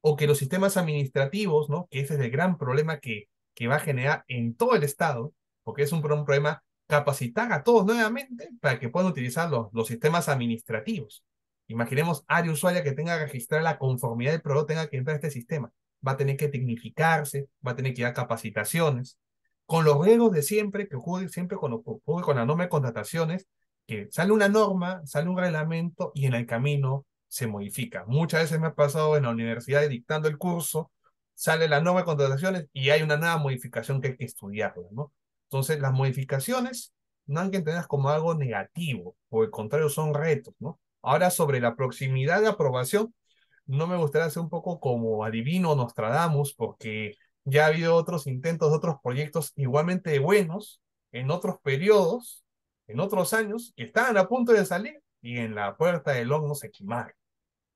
o que los sistemas administrativos, ¿no? Que ese es el gran problema que va a generar en todo el Estado, porque es un problema capacitar a todos nuevamente para que puedan utilizar los sistemas administrativos. Imaginemos área usuaria que tenga que registrar la conformidad del producto, tenga que entrar a este sistema. Va a tener que tecnificarse, va a tener que dar capacitaciones, con los riesgos de siempre, que ocurre siempre cuando ocurre con la norma de contrataciones, que sale una norma, sale un reglamento y en el camino se modifica. Muchas veces me ha pasado en la universidad dictando el curso, sale la norma de contrataciones y hay una nueva modificación que hay que estudiarla, ¿no? Entonces, las modificaciones no hay que entenderlas como algo negativo, por el contrario, son retos, ¿no? Ahora, sobre la proximidad de aprobación, no me gustaría ser un poco como adivino Nostradamus, porque ya ha habido otros intentos, otros proyectos igualmente buenos, en otros periodos, en otros años, que estaban a punto de salir y en la puerta del horno se quemaron.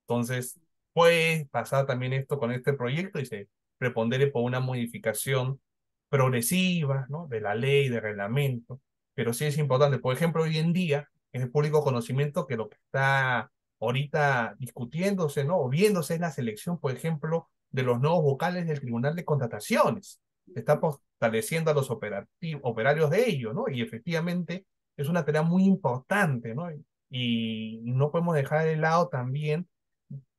Entonces, puede pasar también esto con este proyecto y se prepondere por una modificación progresiva, ¿no? De la ley, de reglamento, pero sí es importante. Por ejemplo, hoy en día es de público conocimiento que lo que está ahorita discutiéndose, ¿no? O viéndose es la selección, por ejemplo, de los nuevos vocales del Tribunal de Contrataciones. Se está fortaleciendo a los operarios de ello, ¿no? Y efectivamente es una tarea muy importante, ¿no? Y no podemos dejar de lado también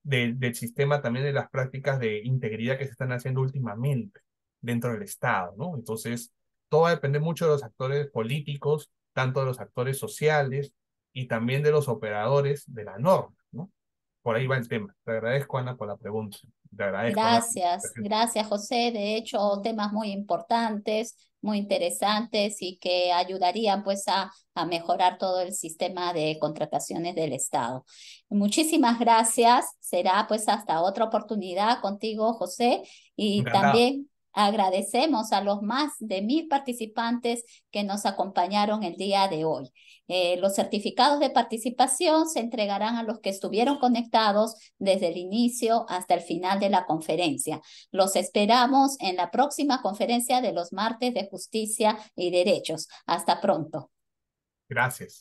del sistema también de las prácticas de integridad que se están haciendo últimamente dentro del Estado, ¿no? Entonces, todo va a depender mucho de los actores políticos, tanto de los actores sociales y también de los operadores de la norma, ¿no? Por ahí va el tema. Te agradezco, Ana, por la pregunta. Te agradezco, Ana. Gracias, gracias José. De hecho, temas muy importantes, muy interesantes y que ayudarían pues a mejorar todo el sistema de contrataciones del Estado. Muchísimas gracias. Será pues hasta otra oportunidad contigo, José. Y Encantado. también agradecemos a los más de 1000 participantes que nos acompañaron el día de hoy. Los certificados de participación se entregarán a los que estuvieron conectados desde el inicio hasta el final de la conferencia. Los esperamos en la próxima conferencia de los martes de justicia y derechos. Hasta pronto. Gracias.